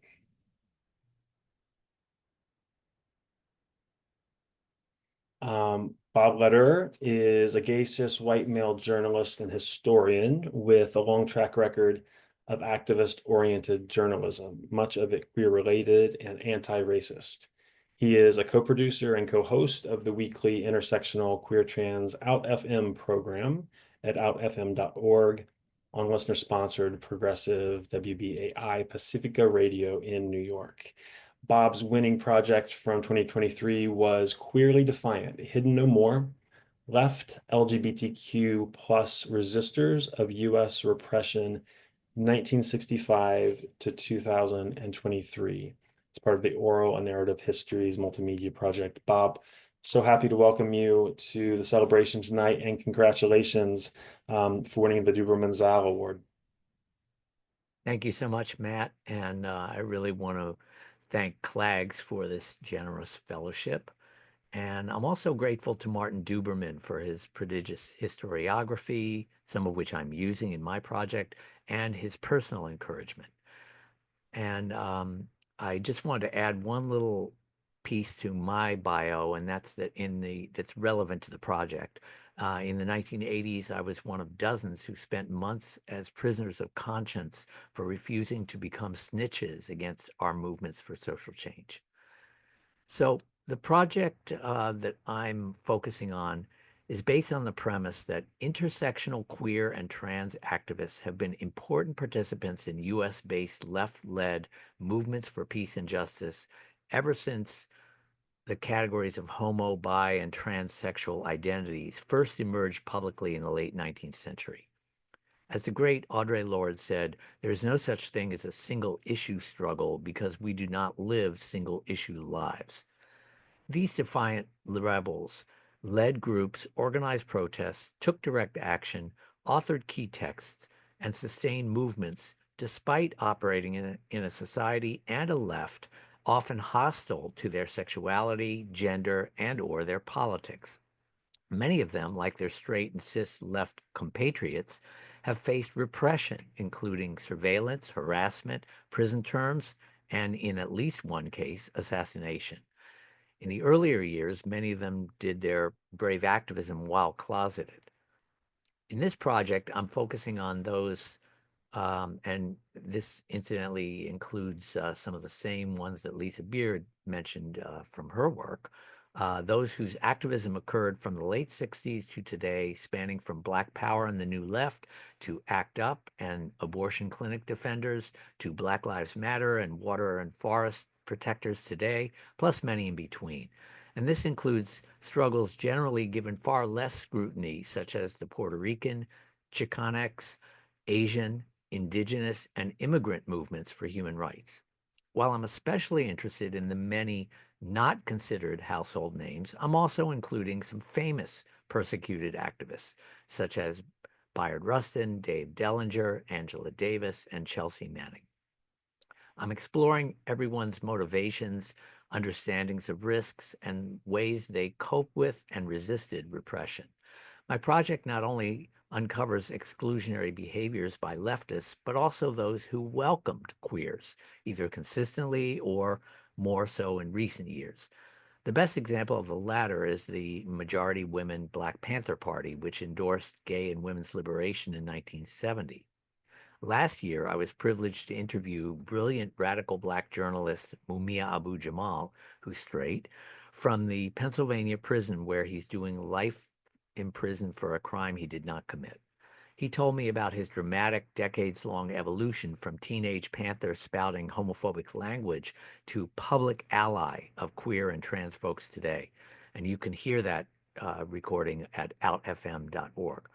[SPEAKER 1] Bob Lederer is a gay cis white male journalist and historian with a long track record of activist-oriented journalism, much of it queer-related and anti-racist. He is a co-producer and co-host of the weekly intersectional queer trans Out FM program at outfm.org on listener-sponsored progressive WBAI Pacifica Radio in New York. Bob's winning project from 2023 was Queerly Defiant, Hidden No More, Left LGBTQ plus Resistors of U.S. Repression 1965 to 2023. It's part of the Oral and Narrative Histories Multimedia Project. Bob, so happy to welcome you to the celebration tonight, and congratulations for winning the Duberman-Zal Award.
[SPEAKER 8] Thank you so much, Matt. And I really want to thank CLAGS for this generous fellowship. And I'm also grateful to Martin Duberman for his prodigious historiography, some of which I'm using in my project, and his personal encouragement. And I just wanted to add one little piece to my bio, and that's that's relevant to the project. In the 1980s, I was one of dozens who spent months as prisoners of conscience for refusing to become snitches against our movements for social change. So the project that I'm focusing on is based on the premise that intersectional queer and trans activists have been important participants in US-based left-led movements for peace and justice ever since the categories of homo, bi, and transsexual identities first emerged publicly in the late 19th century. As the great Audre Lorde said, there is no such thing as a single issue struggle because we do not live single issue lives. These defiant rebels led groups, organized protests, took direct action, authored key texts, and sustained movements despite operating in a society and a left often hostile to their sexuality, gender, and/or their politics. Many of them, like their straight and cis left compatriots, have faced repression, including surveillance, harassment, prison terms, and in at least one case, assassination. In the earlier years, many of them did their brave activism while closeted. In this project, I'm focusing on those, and this incidentally includes some of the same ones that Lisa Beard mentioned from her work, those whose activism occurred from the late 60s to today, spanning from Black Power and the New Left to ACT UP and abortion clinic defenders to Black Lives Matter and water and forest protectors today, plus many in between. And this includes struggles generally given far less scrutiny, such as the Puerto Rican, Chicanx, Asian, indigenous, and immigrant movements for human rights. While I'm especially interested in the many not considered household names, I'm also including some famous persecuted activists, such as Bayard Rustin, Dave Dellinger, Angela Davis, and Chelsea Manning. I'm exploring everyone's motivations, understandings of risks, and ways they cope with and resisted repression. My project not only uncovers exclusionary behaviors by leftists, but also those who welcomed queers, either consistently or more so in recent years. The best example of the latter is the majority women Black Panther Party, which endorsed gay and women's liberation in 1970. Last year, I was privileged to interview brilliant radical Black journalist Mumia Abu-Jamal, who's straight, from the Pennsylvania prison where he's doing life in prison for a crime he did not commit. He told me about his dramatic, decades-long evolution from teenage Panther spouting homophobic language to public ally of queer and trans folks today. And you can hear that recording at outfm.org.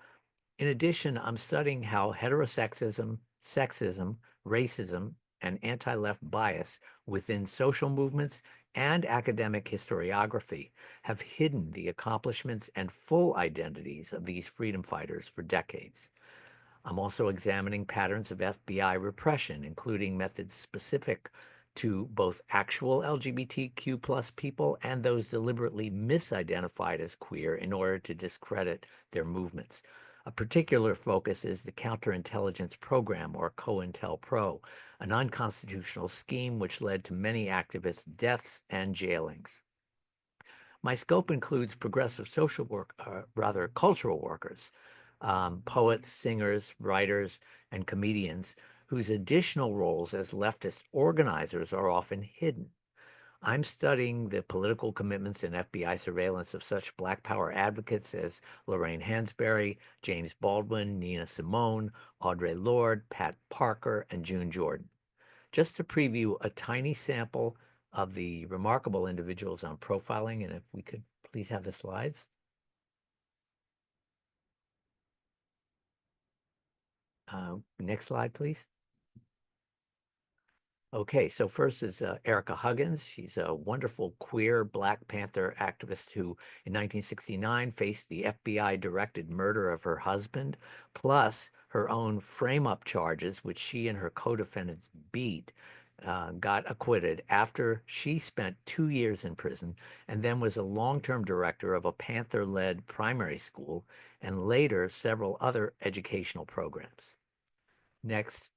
[SPEAKER 8] In addition, I'm studying how heterosexism, sexism, racism, and anti-left bias within social movements and academic historiography have hidden the accomplishments and full identities of these freedom fighters for decades. I'm also examining patterns of FBI repression, including methods specific to both actual LGBTQ plus people and those deliberately misidentified as queer in order to discredit their movements. A particular focus is the Counterintelligence Program, or COINTELPRO, an unconstitutional scheme which led to many activists' deaths and jailings. My scope includes progressive social work, cultural workers, poets, singers, writers, and comedians whose additional roles as leftist organizers are often hidden. I'm studying the political commitments and FBI surveillance of such Black Power advocates as Lorraine Hansberry, James Baldwin, Nina Simone, Audre Lorde, Pat Parker, and June Jordan. Just to preview a tiny sample of the remarkable individuals I'm profiling, and if we could please have the slides. Next slide, please. Okay, so first is Erica Huggins. She's a wonderful queer Black Panther activist who in 1969 faced the FBI-directed murder of her husband, plus her own frame-up charges, which she and her co-defendants beat, got acquitted after she spent 2 years in prison and then was a long-term director of a Panther-led primary school and later several other educational programs. Next,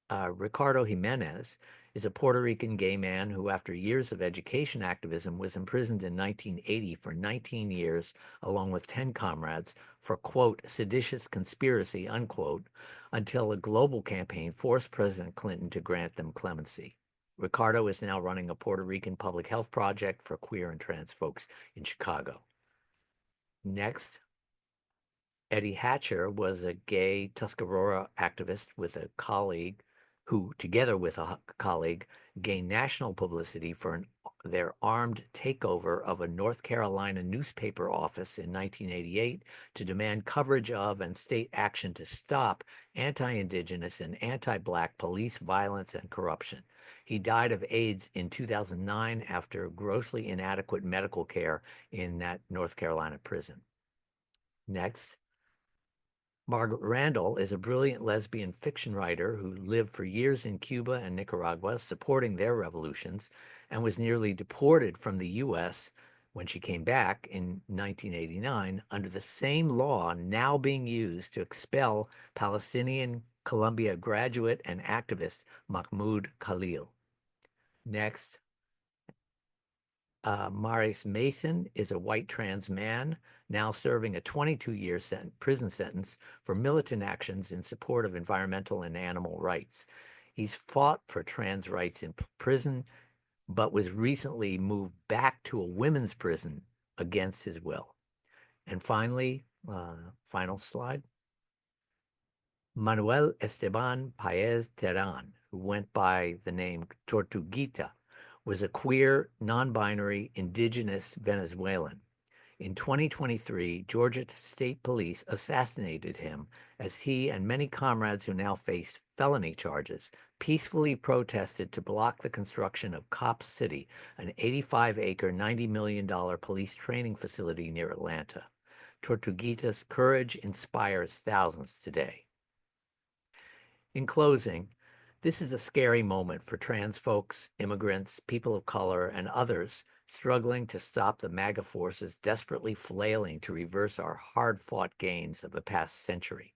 [SPEAKER 8] Ricardo Jimenez is a Puerto Rican gay man who, after years of education activism, was imprisoned in 1980 for 19 years, along with 10 comrades, for, quote, seditious conspiracy, unquote, until a global campaign forced President Clinton to grant them clemency. Ricardo is now running a Puerto Rican public health project for queer and trans folks in Chicago. Next, Eddie Hatcher was a gay Tuscarora activist with a colleague who, together with a colleague, gained national publicity for their armed takeover of a North Carolina newspaper office in 1988 to demand coverage of and state action to stop anti-Indigenous and anti-Black police violence and corruption. He died of AIDS in 2009 after grossly inadequate medical care in that North Carolina prison. Next, Margaret Randall is a brilliant lesbian fiction writer who lived for years in Cuba and Nicaragua, supporting their revolutions, and was nearly deported from the U.S. when she came back in 1989 under the same law now being used to expel Palestinian Columbia graduate and activist Mahmoud Khalil. Next, Maurice Mason is a white trans man now serving a 22-year prison sentence for militant actions in support of environmental and animal rights. He's fought for trans rights in prison, but was recently moved back to a women's prison against his will. And finally, final slide, Manuel Esteban Paez Terán, who went by the name Tortuguita, was a queer, non-binary, indigenous Venezuelan. In 2023, Georgia State Police assassinated him as he and many comrades who now face felony charges peacefully protested to block the construction of Cop City, an 85-acre, $90 million police training facility near Atlanta. Tortuguita's courage inspires thousands today. In closing, this is a scary moment for trans folks, immigrants, people of color, and others struggling to stop the MAGA forces desperately flailing to reverse our hard-fought gains of the past century.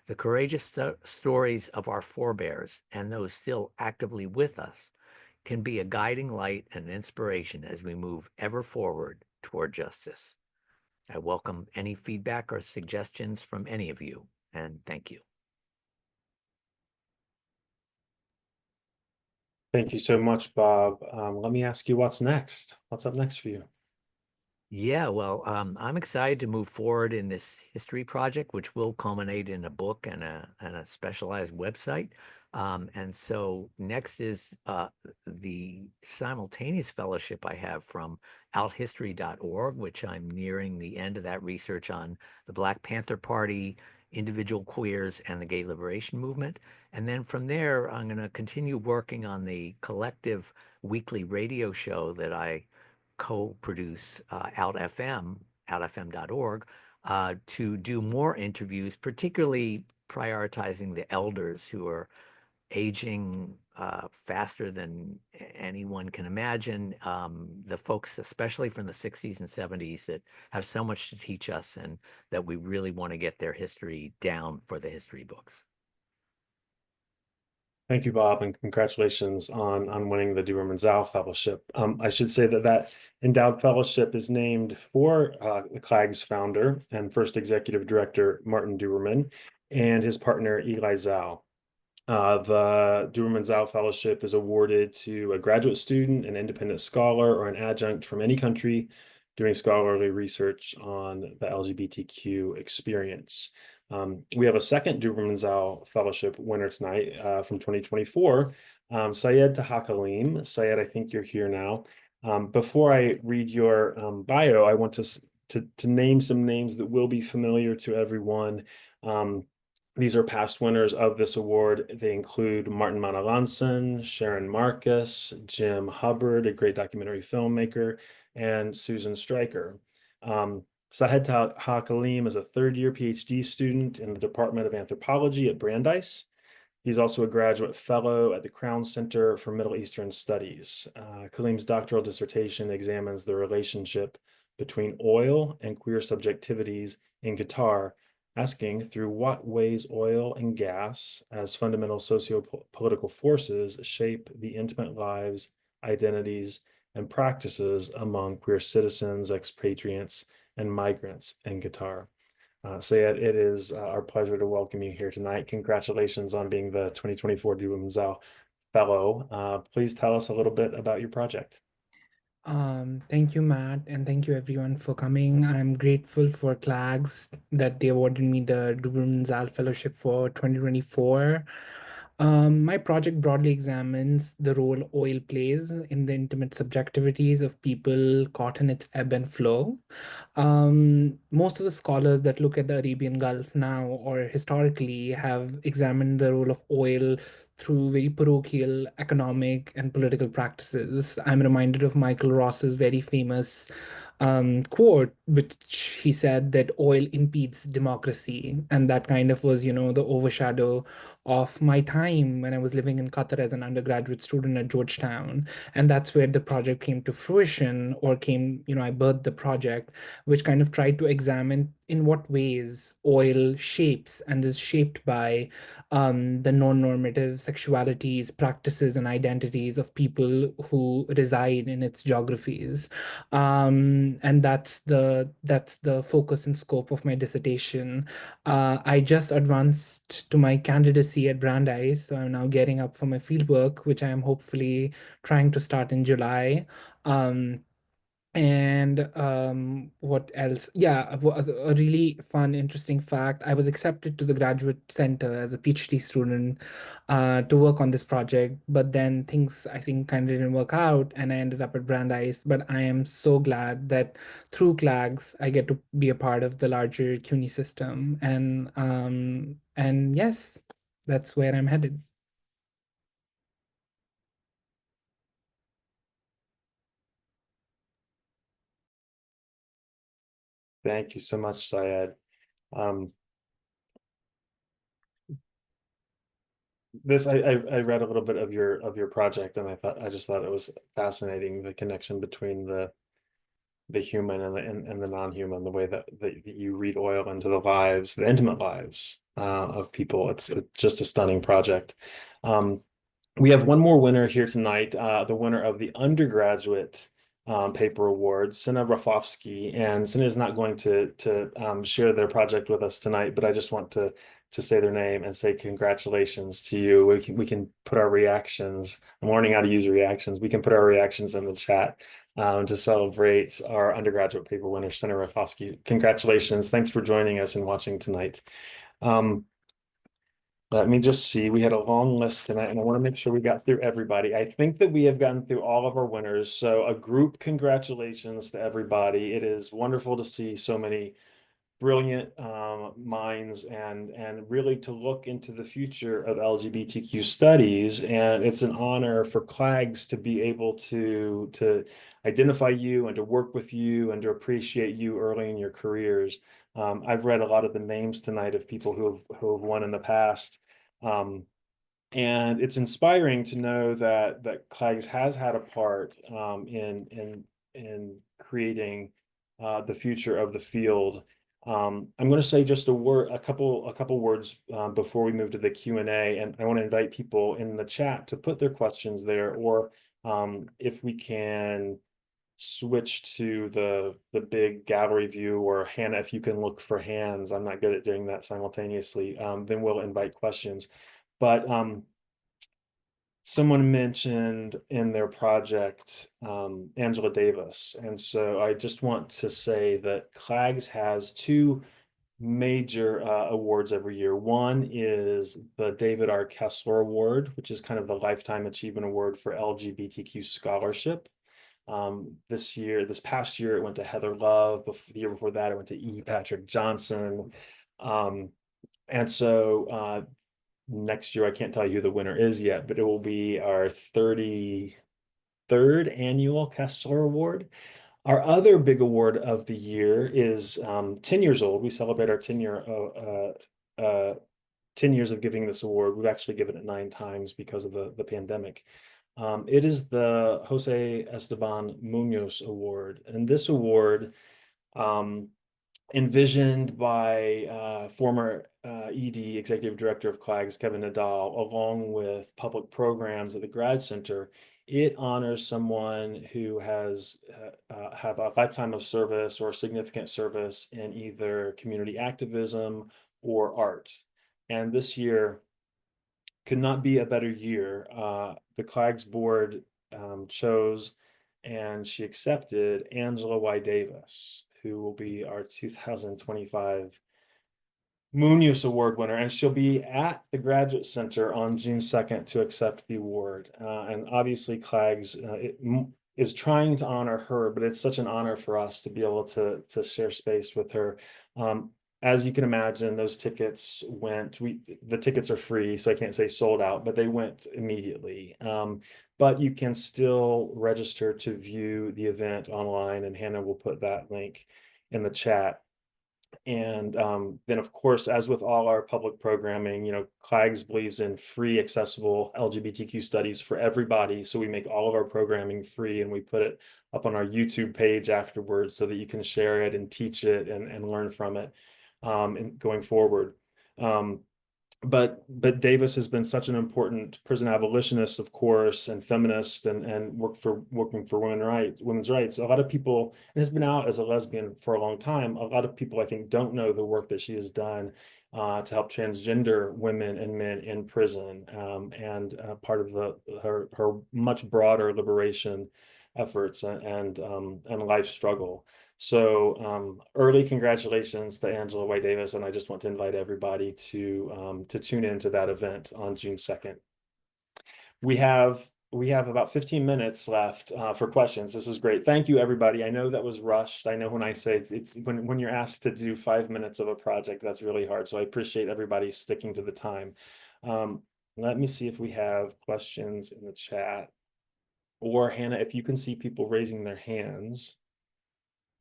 [SPEAKER 8] The courageous stories of our forebears and those still actively with us can be a guiding light and inspiration as we move ever forward toward justice. I welcome any feedback or suggestions from any of you, and thank you.
[SPEAKER 1] Thank you so much, Bob. Let me ask you what's next. What's up next for you?
[SPEAKER 8] Yeah, well, I'm excited to move forward in this history project, which will culminate in a book and a specialized website. And so next is the simultaneous fellowship I have from outhistory.org, which I'm nearing the end of that research on the Black Panther Party, individual queers, and the gay liberation movement. And then from there, I'm going to continue working on the collective weekly radio show that I co-produce outfm.org, to do more interviews, particularly prioritizing the elders who are aging faster than anyone can imagine, the folks, especially from the 60s and 70s, that have so much to teach us and that we really want to get their history down for the history books.
[SPEAKER 1] Thank you, Bob, and congratulations on winning the Duberman-Zal Fellowship. I should say that endowed fellowship is named for the CLAGS founder and first executive director, Martin Duberman, and his partner, Eli Zal. The Duberman-Zal Fellowship is awarded to a graduate student, an independent scholar, or an adjunct from any country doing scholarly research on the LGBTQ experience. We have a second Duberman-Zal Fellowship winner tonight from 2024, Syed Taha Kaleem. Syed, I think you're here now. Before I read your bio, I want to name some names that will be familiar to everyone. These are past winners of this award. They include Martin Manalanson, Sharon Marcus, Jim Hubbard, a great documentary filmmaker, and Susan Stryker. Syed Taha Kaleem is a third-year PhD student in the Department of Anthropology at Brandeis. He's also a graduate fellow at the Crown Center for Middle Eastern Studies. Kaleem's doctoral dissertation examines the relationship between oil and queer subjectivities in Qatar asking through what ways oil and gas as fundamental socio-political forces shape the intimate lives, identities, and practices among queer citizens, expatriates, and migrants in Qatar. Syed, it is our pleasure to welcome you here tonight. Congratulations on being the 2024 Duberman-Zal Fellow. Please tell us a little bit about your project.
[SPEAKER 9] Thank you, Matt, and thank you everyone for coming. I'm grateful for CLAGS that they awarded me the Duberman-Zal Fellowship for 2024. My project broadly examines the role oil plays in the intimate subjectivities of people caught in its ebb and flow. Most of the scholars that look at the Arabian Gulf now or historically have examined the role of oil through very parochial economic and political practices. I'm reminded of Michael Ross's very famous quote, which he said that oil impedes democracy. And that kind of was, the overshadow of my time when I was living in Qatar as an undergraduate student at Georgetown. And that's where the project came to fruition, or I birthed the project, which kind of tried to examine in what ways oil shapes and is shaped by the non-normative sexualities, practices, and identities of people who reside in its geographies. And that's the focus and scope of my dissertation. I just advanced to my candidacy at Brandeis, so I'm now getting up for my fieldwork, which I am hopefully trying to start in July. What else? Yeah, a really fun, interesting fact. I was accepted to the Graduate Center as a PhD student to work on this project, but then things I think kind of didn't work out, and I ended up at Brandeis. But I am so glad that through CLAGS, I get to be a part of the larger CUNY system, and yes, that's where I'm headed.
[SPEAKER 1] Thank you so much, Syed. I read a little bit of your project, and I just thought it was fascinating, the connection between the human and the non-human, the way that you read oil into the lives, the intimate lives of people. It's just a stunning project. We have one more winner here tonight, the winner of the undergraduate paper award, Sina Rafovsky, and Sina is not going to share their project with us tonight, but I just want to say their name and say congratulations to you. We can put our reactions. I'm learning how to use reactions. We can put our reactions in the chat to celebrate our undergraduate paper winner, Sina Rafovsky. Congratulations. Thanks for joining us and watching tonight. Let me just see. We had a long list tonight, and I want to make sure we got through everybody. I think that we have gotten through all of our winners. So a group congratulations to everybody. It is wonderful to see so many brilliant minds and really to look into the future of LGBTQ studies. And it's an honor for CLAGS to be able to identify you and to work with you and to appreciate you early in your careers. I've read a lot of the names tonight of people who have won in the past. And it's inspiring to know that CLAGS has had a part in creating the future of the field. I'm going to say just a couple words before we move to the Q&A, and I want to invite people in the chat to put their questions there, or if we can switch to the big gallery view, or Hannah, if you can look for hands. I'm not good at doing that simultaneously. Then we'll invite questions. But someone mentioned in their project Angela Davis, and so I just want to say that CLAGS has two major awards every year. One is the David R. Kessler Award, which is kind of the Lifetime Achievement Award for LGBTQ scholarship. This past year, it went to Heather Love. The year before that, it went to E. Patrick Johnson. And so next year, I can't tell you who the winner is yet, but it will be our 33rd annual Kessler Award. Our other big award of the year is 10 years old. We celebrate our 10 years of giving this award. We've actually given it 9 times because of the pandemic. It is the Jose Esteban Munoz Award. And this award envisioned by former ED, Executive Director of CLAGS, Kevin Nadal, along with public programs at the Grad Center. It honors someone who has have a lifetime of service or significant service in either community activism or art. And this year could not be a better year. The CLAGS board chose and she accepted Angela Y. Davis, who will be our 2025 Munoz Award winner, and she'll be at the Graduate Center on June 2nd to accept the award. And obviously CLAGS is trying to honor her, but it's such an honor for us to be able to share space with her. As you can imagine, those tickets went, the tickets are free, so I can't say sold out, but they went immediately. But you can still register to view the event online, and Hannah will put that link in the chat. And then, of course, as with all our public programming, CLAGS believes in free, accessible LGBTQ studies for everybody. So we make all of our programming free, and we put it up on our YouTube page afterwards so that you can share it and teach it and learn from it and going forward. But Davis has been such an important prison abolitionist, of course, and feminist, and working for women's rights. A lot of people, and has been out as a lesbian for a long time. A lot of people, I think, don't know the work that she has done to help transgender women and men in prison, and part of her much broader liberation efforts and life struggle. So early congratulations to Angela Y. Davis, and I just want to invite everybody to tune into that event on June 2nd. We have about 15 minutes left for questions. This is great. Thank you, everybody. I know that was rushed. I know when I say when you're asked to do 5 minutes of a project, that's really hard. So I appreciate everybody sticking to the time. Let me see if we have questions in the chat. Or Hannah, if you can see people raising their hands.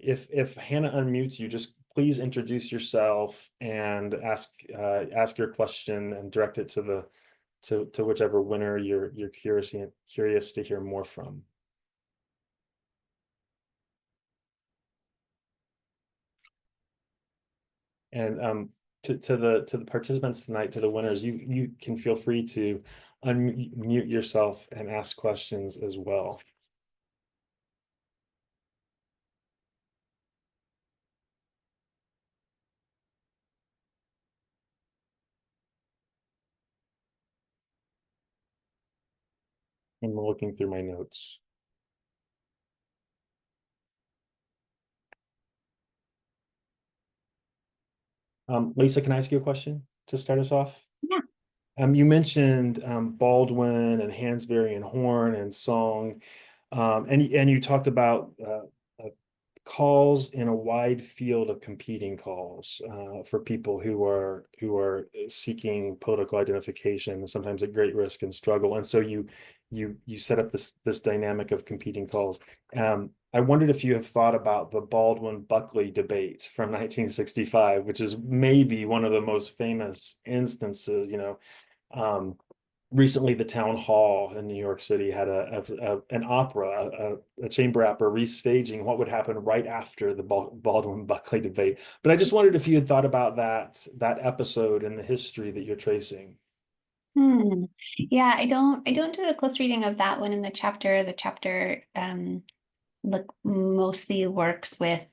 [SPEAKER 1] If Hannah unmutes you, just please introduce yourself and ask your question and direct it to whichever winner you're curious to hear more from. And to the participants tonight, to the winners, you can feel free to unmute yourself and ask questions as well. I'm looking through my notes. Lisa, can I ask you a question to start us off?
[SPEAKER 7] Yeah.
[SPEAKER 1] You mentioned Baldwin and Hansberry and Horn and Song, and you talked about calls in a wide field of competing calls for people who are seeking political identification, sometimes at great risk and struggle. And so you set up this dynamic of competing calls. I wondered if you have thought about the Baldwin-Buckley debate from 1965, which is maybe one of the most famous instances. Recently, the town hall in New York City had an opera, a chamber opera restaging what would happen right after the Baldwin-Buckley debate. But I just wondered if you had thought about that episode and the history that you're tracing.
[SPEAKER 7] Yeah, I don't do a close reading of that one in the chapter. The chapter mostly works with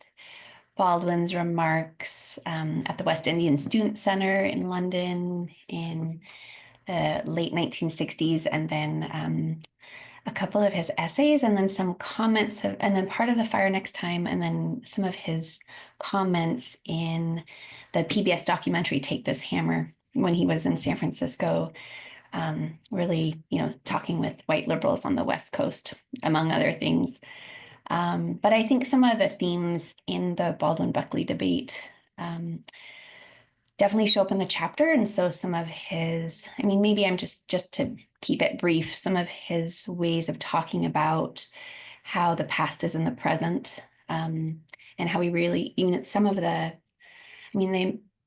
[SPEAKER 7] Baldwin's remarks at the West Indian Student Center in London in the late 1960s, and then a couple of his essays, and then some comments and then part of The Fire Next Time, and then some of his comments in the PBS documentary Take This Hammer when he was in San Francisco, really, talking with white liberals on the West Coast, among other things. But I think some of the themes in the Baldwin-Buckley debate definitely show up in the chapter. And so some of his, maybe I'm just to keep it brief, some of his ways of talking about how the past is in the present, and how we really, even some of the,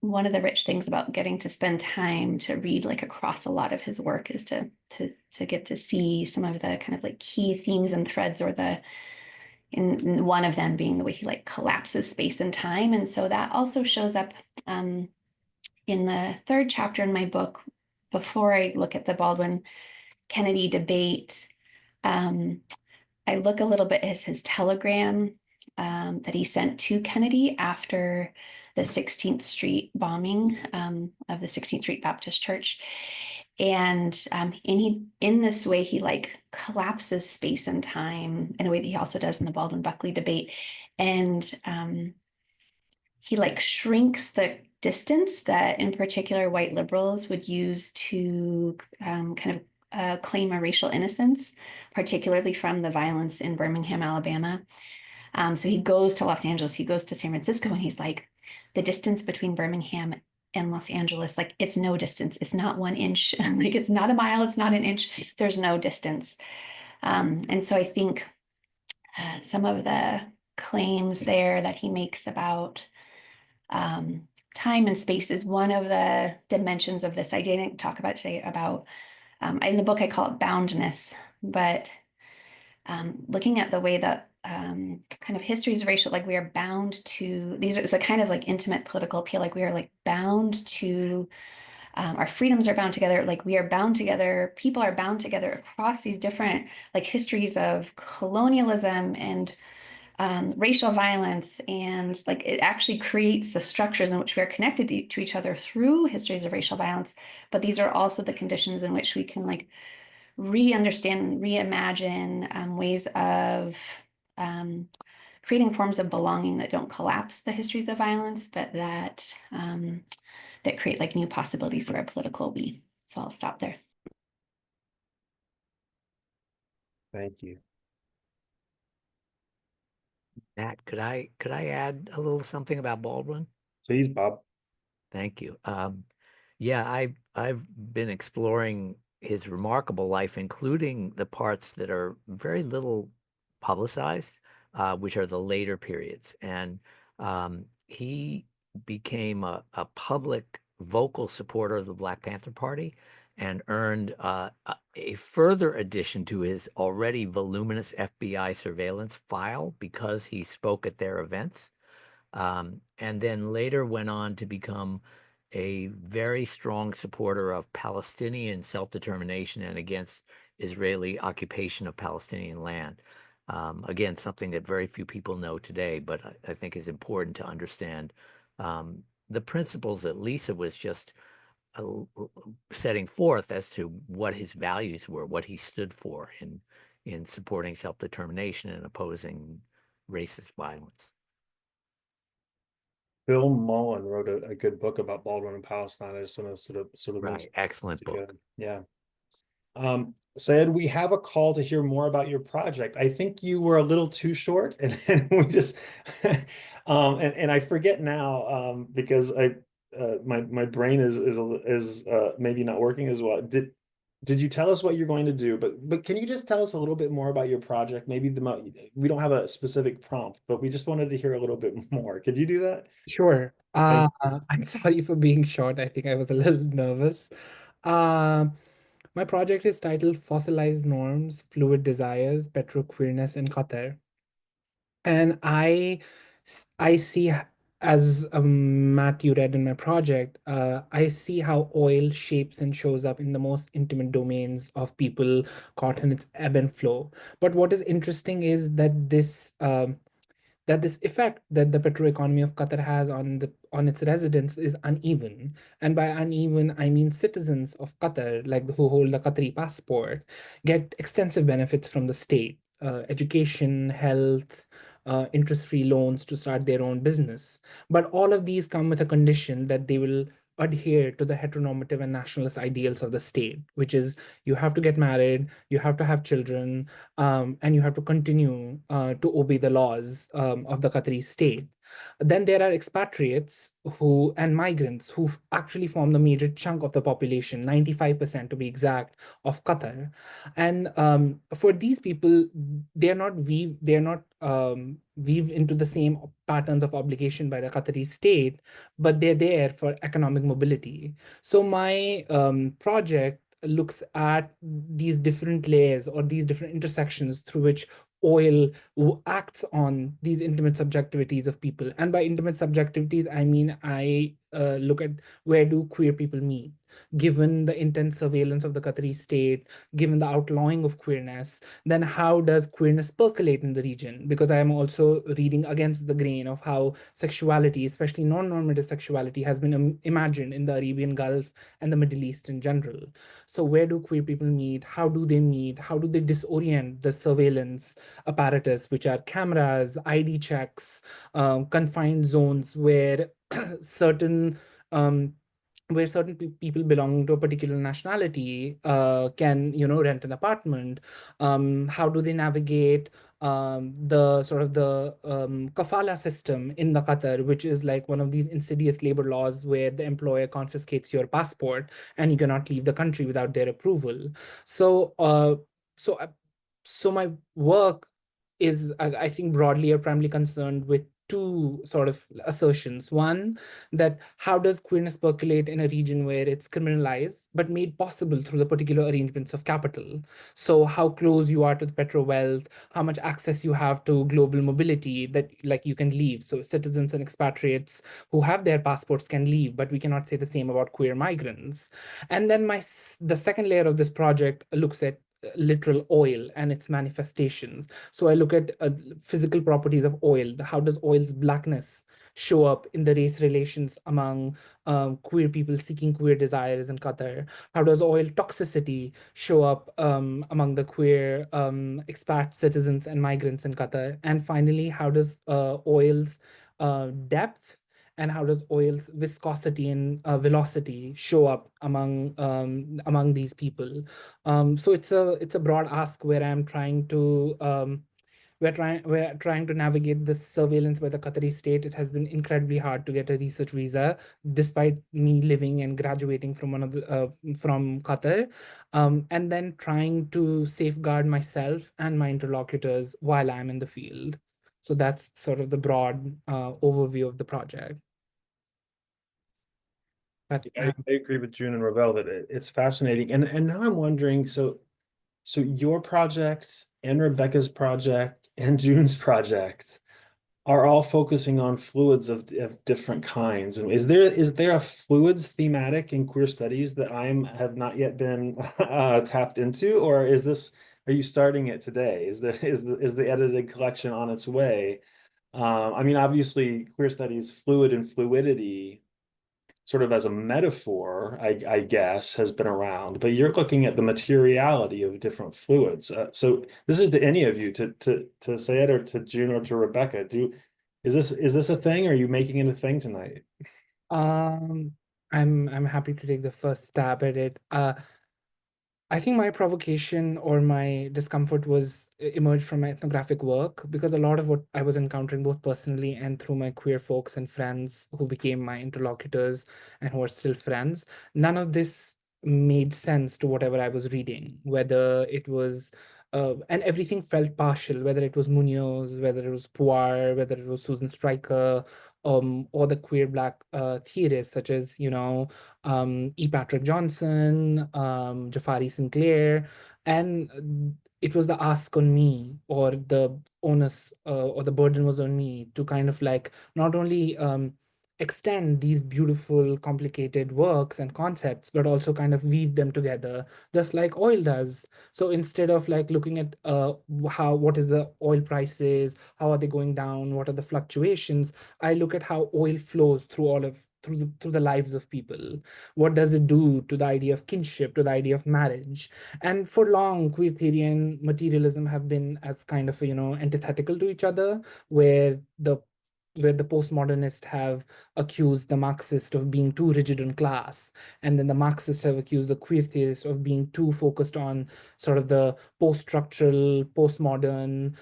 [SPEAKER 7] one of the rich things about getting to spend time to read across a lot of his work is to get to see some of the kind of key themes and threads, or the in one of them being the way he like collapses space and time. And so that also shows up in the third chapter in my book. Before I look at the Baldwin-Kennedy debate, I look a little bit at his telegram that he sent to Kennedy after the 16th Street bombing of the 16th Street Baptist Church. And in this way, he like collapses space and time in a way that he also does in the Baldwin-Buckley debate. And he like shrinks the distance that in particular white liberals would use to kind of claim a racial innocence, particularly from the violence in Birmingham, Alabama. So he goes to Los Angeles, he goes to San Francisco, and he's like, the distance between Birmingham and Los Angeles, like it's no distance. It's not 1 inch. Like it's not a mile. It's not an inch. There's no distance. And so I think some of the claims there that he makes about time and space is one of the dimensions of this. I didn't talk about today about, in the book, I call it boundness, but looking at the way that kind of histories of racial, like we are bound to, it's a kind of like intimate political appeal, like we are like bound to, our freedoms are bound together, like we are bound together, people are bound together across these different like histories of colonialism and racial violence, and like it actually creates the structures in which we are connected to each other through histories of racial violence. But these are also the conditions in which we can like re-understand, reimagine ways of creating forms of belonging that don't collapse the histories of violence, but that that create like new possibilities for a political we. So I'll stop there.
[SPEAKER 1] Thank you.
[SPEAKER 8] Matt, could I add a little something about Baldwin?
[SPEAKER 1] Please, Bob.
[SPEAKER 8] Thank you. Yeah, I've been exploring his remarkable life, including the parts that are very little publicized, which are the later periods. And he became a public vocal supporter of the Black Panther Party and earned a further addition to his already voluminous FBI surveillance file because he spoke at their events. And then later went on to become a very strong supporter of Palestinian self-determination and against Israeli occupation of Palestinian land. Again, something that very few people know today, but I think is important to understand the principles that Lisa was just setting forth as to what his values were, what he stood for in supporting self-determination and opposing racist violence.
[SPEAKER 1] Bill Mullen wrote a good book about Baldwin and Palestine. I just want to sort of
[SPEAKER 8] Right,
[SPEAKER 1] mention
[SPEAKER 8] excellent book.
[SPEAKER 1] good. Yeah. Syed, we have a call to hear more about your project. I think you were a little too short, and we just and I forget now because my brain is maybe not working as well. Did you tell us what you're going to do? But can you just tell us a little bit more about your project? Maybe we don't have a specific prompt, but we just wanted to hear a little bit more. Could you do that?
[SPEAKER 9] Sure. I'm sorry for being short. I think I was a little nervous. My project is titled Fossilized Norms, Fluid Desires, Petroqueerness in Qatar. And I see, as Matt, you read in my project, I see how oil shapes and shows up in the most intimate domains of people caught in its ebb and flow. But what is interesting is that this effect that the petroeconomy of Qatar has on its residents is uneven. And by uneven, I mean citizens of Qatar, like who hold the Qatari passport, get extensive benefits from the state, education, health, interest-free loans to start their own business. But all of these come with a condition that they will adhere to the heteronormative and nationalist ideals of the state, which is you have to get married, you have to have children, and you have to continue to obey the laws of the Qatari state. Then there are expatriates and migrants who actually form the major chunk of the population, 95% to be exact, of Qatar. And for these people, they're not weaved into the same patterns of obligation by the Qatari state, but they're there for economic mobility. So my project looks at these different layers or these different intersections through which oil acts on these intimate subjectivities of people. And by intimate subjectivities, I mean, I look at where do queer people meet, given the intense surveillance of the Qatari state, given the outlawing of queerness, then how does queerness percolate in the region? Because I am also reading against the grain of how sexuality, especially non-normative sexuality, has been imagined in the Arabian Gulf and the Middle East in general. So where do queer people meet? How do they meet? How do they disorient the surveillance apparatus, which are cameras, ID checks, confined zones where certain people belonging to a particular nationality can, rent an apartment. How do they navigate the sort of the kafala system in the Qatar, which is like one of these insidious labor laws where the employer confiscates your passport and you cannot leave the country without their approval. So, so, uh, so my work is, I think, broadly or primarily concerned with two sort of assertions. One, that how does queerness percolate in a region where it's criminalized, but made possible through the particular arrangements of capital? So how close you are to the petro wealth, how much access you have to global mobility that like you can leave. So citizens and expatriates who have their passports can leave, but we cannot say the same about queer migrants. And then the second layer of this project looks at literal oil and its manifestations. So I look at physical properties of oil. How does oil's blackness show up in the race relations among queer people seeking queer desires in Qatar? How does oil toxicity show up among the queer expat citizens and migrants in Qatar? And finally, how does oil's depth and how does oil's viscosity and velocity show up among these people? So it's a broad ask where I'm trying to we're trying to navigate this surveillance by the Qatari state. It has been incredibly hard to get a research visa, despite me living and graduating from from Qatar, and then trying to safeguard myself and my interlocutors while I'm in the field. So that's sort of the broad overview of the project. But,
[SPEAKER 1] I agree with June and Rovel that it's fascinating. And now I'm wondering, so your project and Rebecca's project and June's project are all focusing on fluids of different kinds. And is there a fluids thematic in queer studies that have not yet been tapped into, or are you starting it today? Is the edited collection on its way? I mean, obviously, queer studies, fluid and fluidity, sort of as a metaphor, I guess, has been around, but you're looking at the materiality of different fluids. So this is to any of you, to Syed or to June or to Rebecca. Is this a thing? Or are you making it a thing tonight?
[SPEAKER 9] I'm happy to take the first stab at it. I think my provocation or my discomfort emerged from my ethnographic work, because a lot of what I was encountering both personally and through my queer folks and friends who became my interlocutors and who are still friends, none of this made sense to whatever I was reading, whether it was and everything felt partial, whether it was Munoz, whether it was Puar, whether it was Susan Stryker, or the queer Black theorists such as, E. Patrick Johnson, Jafari Sinclair, and it was the ask on me, or the onus or the burden was on me to kind of like not only extend these beautiful, complicated works and concepts, but also kind of weave them together, just like oil does. So instead of like looking at what is the oil prices, how are they going down, what are the fluctuations, I look at how oil flows through the lives of people. What does it do to the idea of kinship, to the idea of marriage? And for long, queer theory and materialism have been as kind of antithetical to each other, where the postmodernists have accused the Marxist of being too rigid on class, and then the Marxists have accused the queer theorists of being too focused on sort of the post-structural, postmodern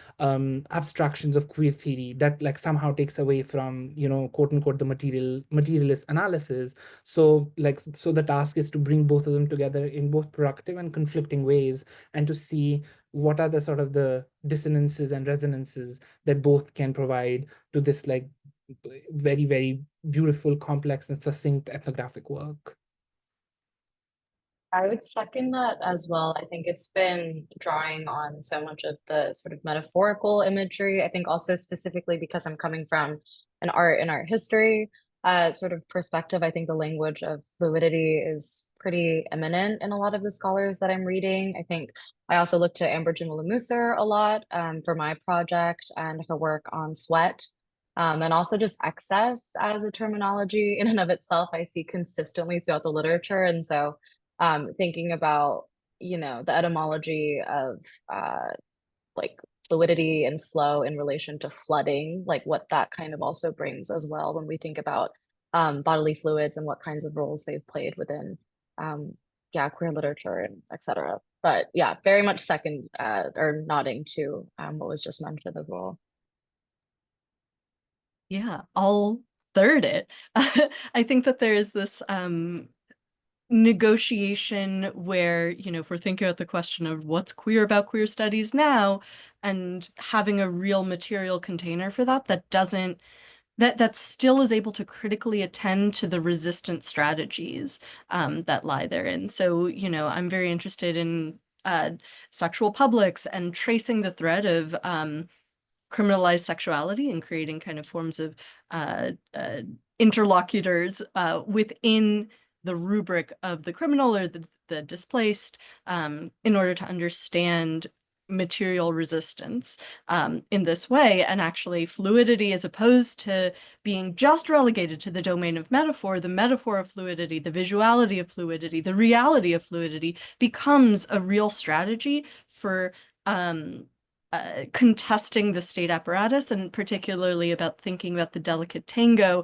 [SPEAKER 9] abstractions of queer theory that like somehow takes away from, quote unquote, the materialist analysis. So the task is to bring both of them together in both productive and conflicting ways, and to see what are the sort of the dissonances and resonances that both can provide to this like very, very beautiful, complex, and succinct ethnographic work.
[SPEAKER 4] I would second that as well. I think it's been drawing on so much of the sort of metaphorical imagery. I think also specifically because I'm coming from an art and art history sort of perspective, I think the language of fluidity is pretty eminent in a lot of the scholars that I'm reading. I think I also look to Amber Jimala a lot for my project and her work on sweat. And also just excess as a terminology in and of itself, I see consistently throughout the literature. And so thinking about, you know, the etymology of like fluidity and flow in relation to flooding, like what that kind of also brings as well when we think about bodily fluids and what kinds of roles they've played within yeah, queer literature and etc. But yeah, very much second or nodding to what was just mentioned as well.
[SPEAKER 3] Yeah, I'll third it. I think that there is this negotiation where, you know, if we're thinking about the question of what's queer about queer studies now, and having a real material container for that doesn't that still is able to critically attend to the resistant strategies that lie therein. So, you know, I'm very interested in sexual publics and tracing the thread of criminalized sexuality and creating kind of forms of interlocutors within the rubric of the criminal or the displaced in order to understand material resistance in this way, and actually fluidity, as opposed to being just relegated to the domain of metaphor, the metaphor of fluidity, the visuality of fluidity, the reality of fluidity becomes a real strategy for contesting the state apparatus, and particularly about thinking about the delicate tango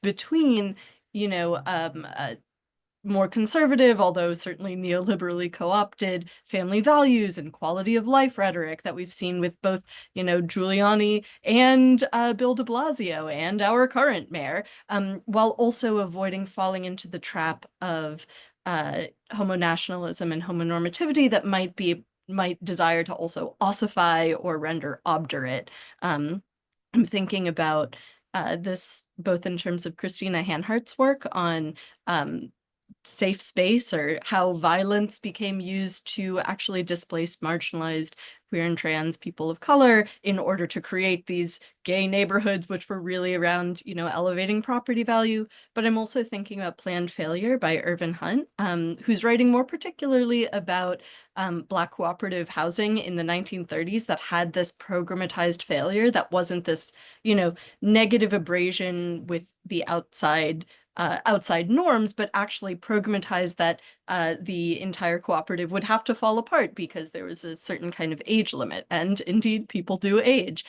[SPEAKER 3] between, you know, more conservative, although certainly neoliberally co-opted family values and quality of life rhetoric that we've seen with both, you know, Giuliani and Bill de Blasio and our current mayor, while also avoiding falling into the trap of homonationalism and homonormativity that might desire to also ossify or render obdurate. I'm thinking about this both in terms of Christina Hanhart's work on safe space, or how violence became used to actually displace marginalized queer and trans people of color in order to create these gay neighborhoods, which were really around, you know, elevating property value. But I'm also thinking about Planned Failure by Irvin Hunt, who's writing more particularly about Black cooperative housing in the 1930s that had this programatized failure that wasn't this, you know, negative abrasion with the outside norms, but actually programatized that the entire cooperative would have to fall apart because there was a certain kind of age limit, and indeed people do age.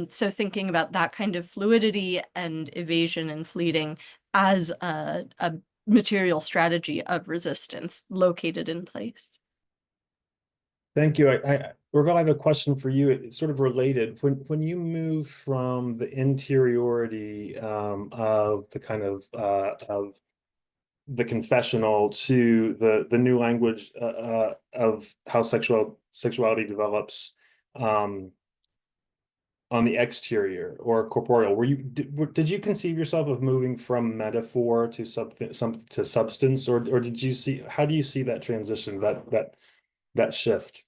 [SPEAKER 3] So thinking about that kind of fluidity and evasion and fleeting as a material strategy of resistance located in place.
[SPEAKER 1] Thank you. Rovel, I have a question for you. It's sort of related. When you move from the interiority of the kind of the confessional to the new language of how sexuality develops on the exterior or corporeal, did you conceive yourself of moving from metaphor to substance, or did you see, how do you see that transition, that shift?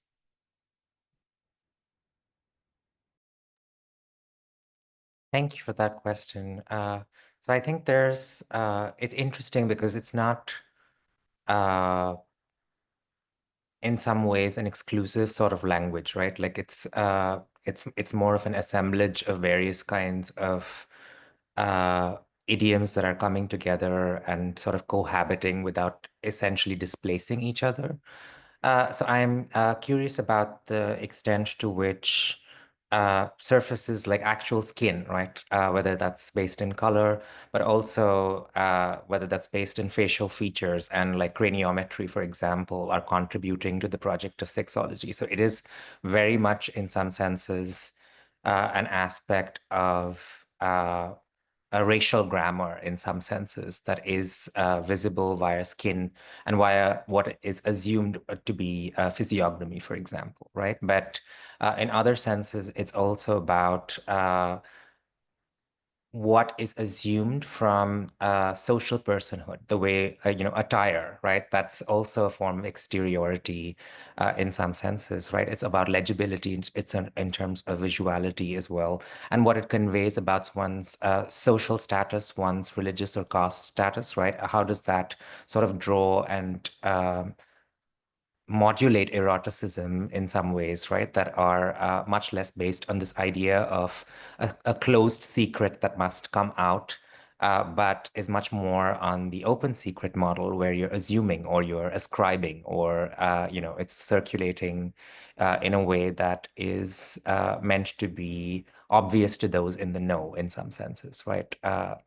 [SPEAKER 6] Thank you for that question. So I think there's, it's interesting because it's not, in some ways, an exclusive sort of language, right? Like it's more of an assemblage of various kinds of idioms that are coming together and sort of cohabiting without essentially displacing each other. So I'm curious about the extent to which surfaces like actual skin, right? Whether that's based in color, but also whether that's based in facial features and like craniometry, for example, are contributing to the project of sexology. So it is very much, in some senses, an aspect of a racial grammar in some senses that is visible via skin and via what is assumed to be physiognomy, for example, right? But in other senses, it's also about what is assumed from social personhood, the way, attire, right? That's also a form of exteriority in some senses, right? It's about legibility. It's in terms of visuality as well, and what it conveys about one's social status, one's religious or caste status, right? How does that sort of draw and modulate eroticism in some ways, right? That are much less based on this idea of a closed secret that must come out, but is much more on the open secret model where you're assuming or you're ascribing or, it's circulating in a way that is meant to be obvious to those in the know in some senses, right?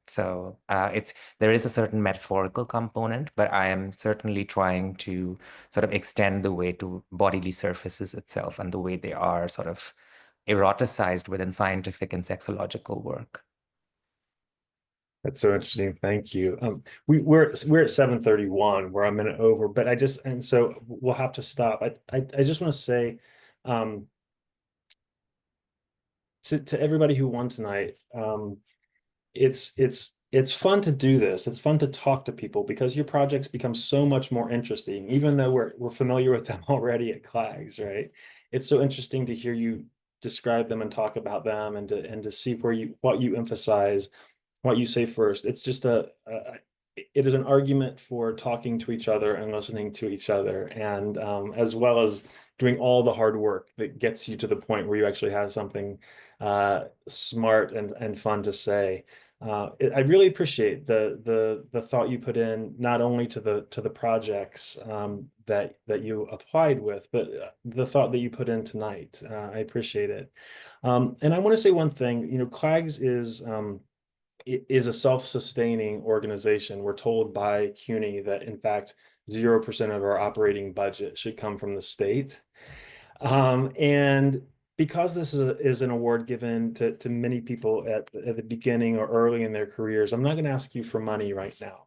[SPEAKER 6] So there is a certain metaphorical component, but I am certainly trying to sort of extend the way to bodily surfaces itself and the way they are sort of eroticized within scientific and sexological work.
[SPEAKER 1] That's so interesting. Thank you. We're at 7:31. We're a minute over, but so we'll have to stop. I just want to say to everybody who won tonight, it's fun to do this. It's fun to talk to people because your projects become so much more interesting, even though we're familiar with them already at CLAGS, right? It's so interesting to hear you describe them and talk about them and to see what you emphasize, what you say first. It's just it is an argument for talking to each other and listening to each other, and as well as doing all the hard work that gets you to the point where you actually have something smart and fun to say. I really appreciate the thought you put in, not only to the projects that you applied with, but the thought that you put in tonight. I appreciate it. And I want to say one thing. CLAGS is a self-sustaining organization. We're told by CUNY that in fact 0% of our operating budget should come from the state. And because this is an award given to many people at the beginning or early in their careers, I'm not going to ask you for money right now.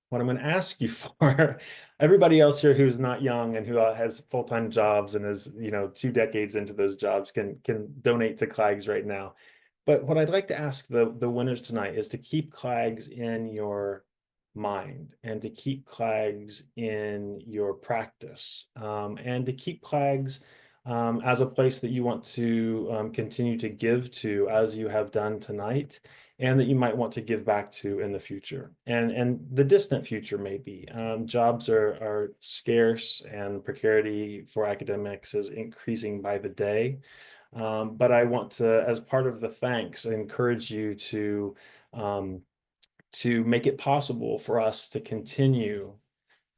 [SPEAKER 1] What I'm going to ask you for, everybody else here who's not young and who has full-time jobs and is 2 decades into those jobs can donate to CLAGS right now. But what I'd like to ask the winners tonight is to keep CLAGS in your mind and to keep CLAGS in your practice, and to keep CLAGS as a place that you want to continue to give to, as you have done tonight, and that you might want to give back to in the future and the distant future maybe. Jobs are scarce and precarity for academics is increasing by the day. But I want to, as part of the thanks, encourage you to make it possible for us to continue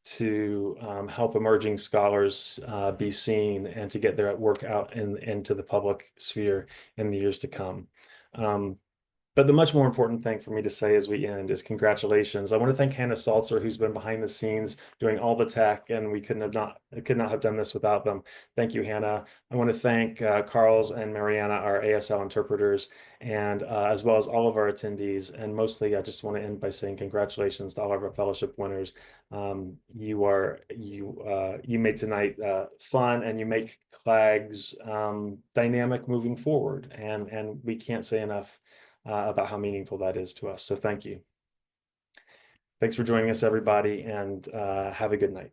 [SPEAKER 1] to help emerging scholars be seen and to get their work out into the public sphere in the years to come. But the much more important thing for me to say as we end is congratulations. I want to thank Hannah Salzer, who's been behind the scenes doing all the tech, and we could not have done this without them. Thank you, Hannah. I want to thank Carls and Mariana, our ASL interpreters, and as well as all of our attendees. And mostly, I just want to end by saying congratulations to all of our fellowship winners. You made tonight fun, and you make CLAGS dynamic moving forward. And we can't say enough about how meaningful that is to us. So thank you. Thanks for joining us, everybody, and have a good night.